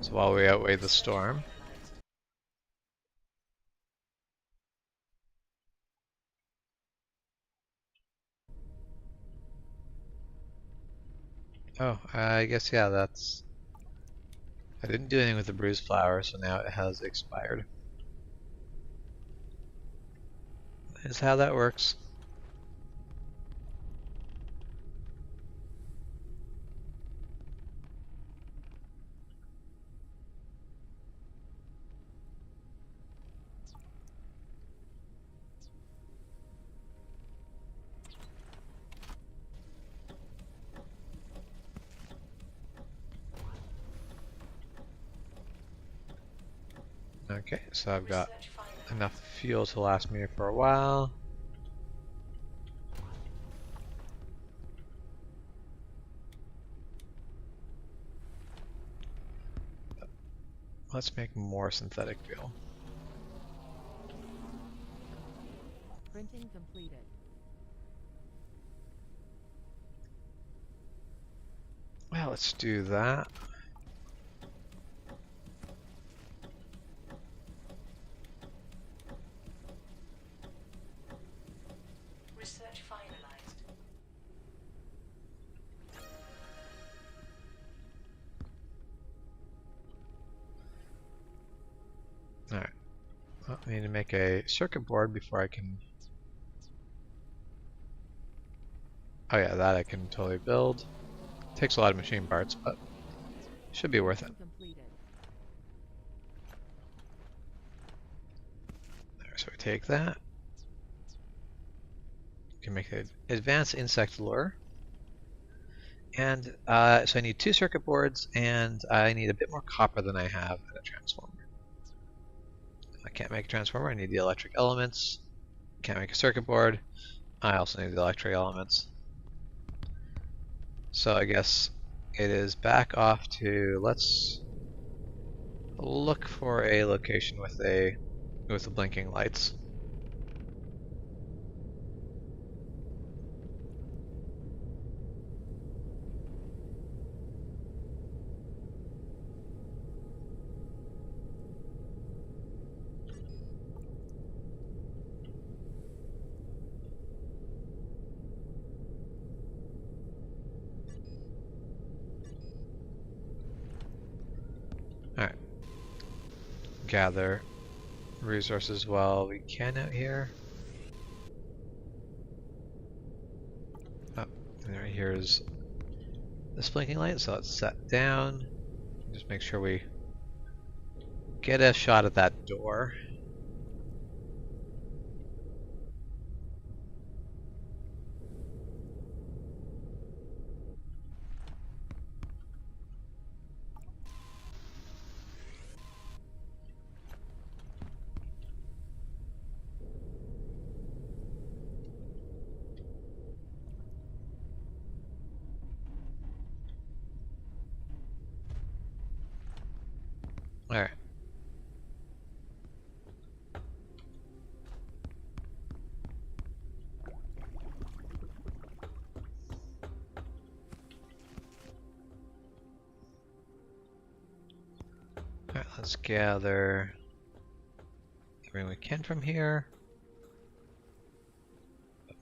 So while we outweigh the storm. Oh, I guess yeah, that's. I didn't do anything with the bruised flower, so now it has expired. That's how that works. Okay, so I've got Research finalized. enough fuel to last me for a while. Let's make more synthetic fuel. Printing completed. Well, let's do that. Research finalized. Alright. Well, I need to make a circuit board before I can... Oh yeah, that I can totally build. Takes a lot of machine parts, but should be worth it. Printing completed. There, so we take that. We can make an advanced insect lure. And so I need 2 circuit boards, and I need a bit more copper than I have in a transformer. I can't make a transformer, I need the electric elements. Can't make a circuit board, I also need the electric elements. So I guess it is back off to, let's look for a location with the blinking lights. Alright. Gather resources while we can out here. Oh, and right here is this blinking light, so let's set down. Just make sure we get a shot at that door. Alright. Alright, let's gather everything we can from here.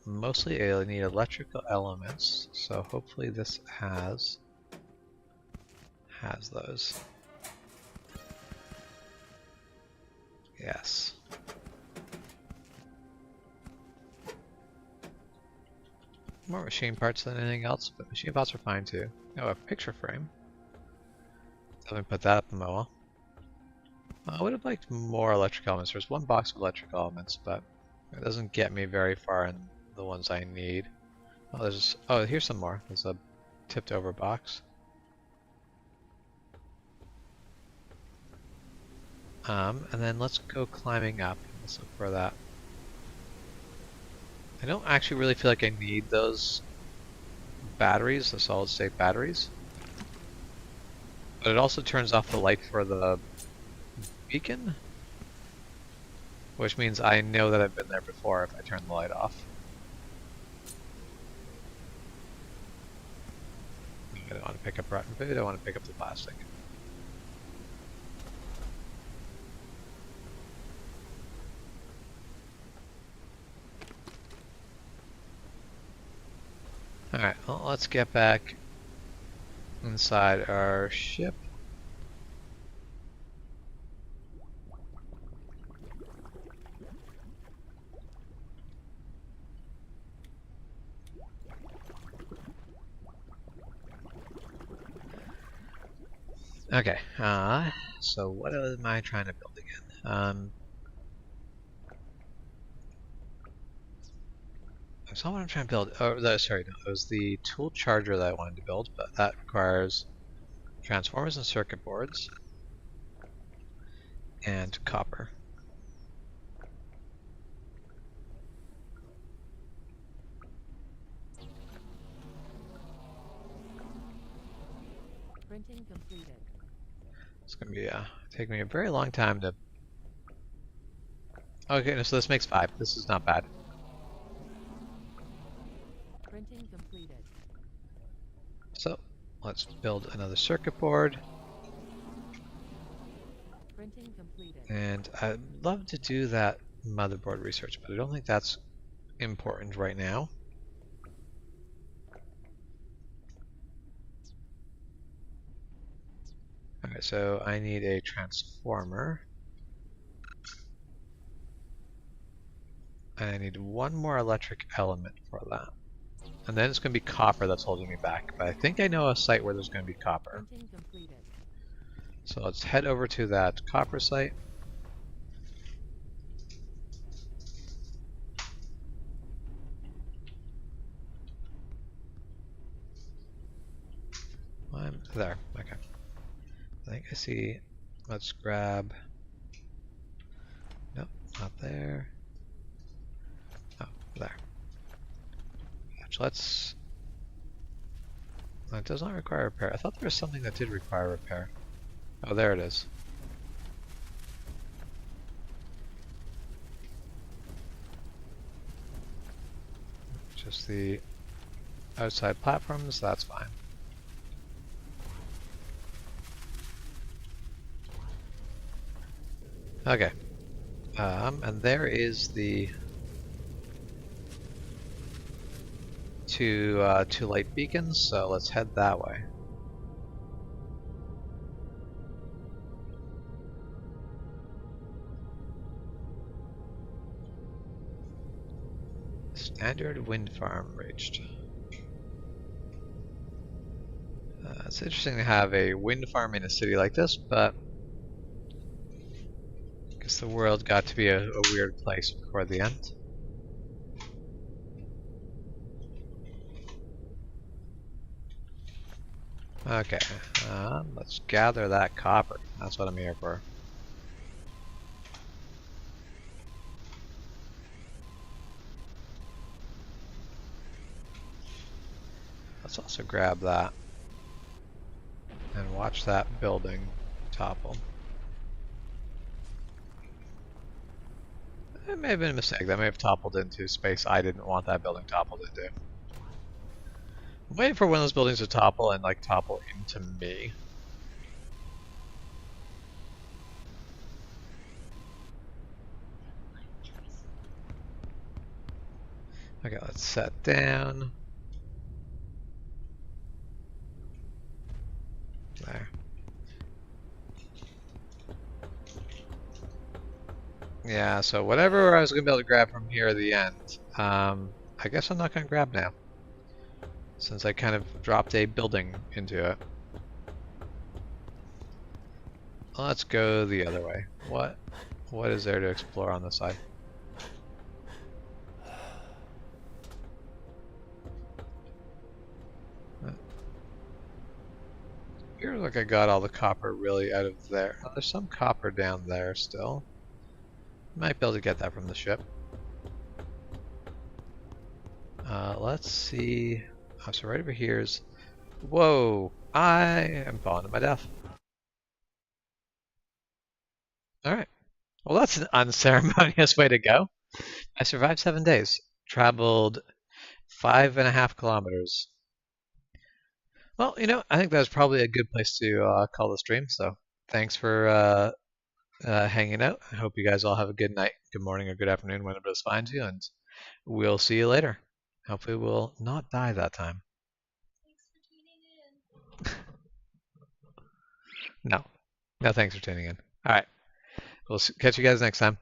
Mostly I need electrical elements, so hopefully this has those. Yes. More machine parts than anything else, but machine parts are fine too. Oh, a picture frame. Let me put that up in the wall. I would have liked more electric elements. There's 1 box of electric elements, but it doesn't get me very far in the ones I need. Oh, here's some more. There's a tipped over box. And then let's go climbing up. Let's look for that. I don't actually really feel like I need those batteries, the solid state batteries. But it also turns off the light for the beacon, which means I know that I've been there before if I turn the light off. I don't want to pick up rotten food, I want to pick up the plastic. Alright, well, let's get back inside our ship. Okay, so what am I trying to build again? I saw what I'm trying to build. Oh, sorry, no, it was the tool charger that I wanted to build, but that requires transformers and circuit boards. and copper. Printing completed. It's gonna be take me a very long time to. Okay, so this makes 5. This is not bad. Printing completed. So let's build another circuit board. Printing completed. And I'd love to do that motherboard research, but I don't think that's important right now. Alright, so I need a transformer. And I need one more electric element for that. And then it's going to be copper that's holding me back. But I think I know a site where there's going to be copper. Printing completed. So let's head over to that copper site. I'm there. Okay. I think I see. Let's grab. Nope, not there. Oh, there. Actually, let's. It does not require repair. I thought there was something that did require repair. Oh, there it is. Just the outside platforms, that's fine. Okay. And there is the two light beacons, so let's head that way. Standard wind farm reached. It's interesting to have a wind farm in a city like this, but I guess the world got to be a weird place before the end. Okay, let's gather that copper. That's what I'm here for. Let's also grab that and watch that building topple. It may have been a mistake. That may have toppled into space I didn't want that building toppled into. I'm waiting for one of those buildings to topple and like topple into me. Okay, let's set down. There. Yeah, so whatever I was going to be able to grab from here at the end, I guess I'm not going to grab now. Since I kind of dropped a building into it. Let's go the other way. What is there to explore on this side? Feels like I got all the copper really out of there. Oh, there's some copper down there still. Might be able to get that from the ship. Let's see. Oh, so right over here is. Whoa! I am falling to my death. Alright. Well, that's an unceremonious way to go. I survived 7 days. Traveled 5.5 kilometers. Well, you know, I think that's probably a good place to call the stream. So thanks for hanging out. I hope you guys all have a good night, good morning, or good afternoon, whenever this finds you, and we'll see you later. Hopefully we'll not die that time. No. No thanks for tuning in. Alright. We'll catch you guys next time.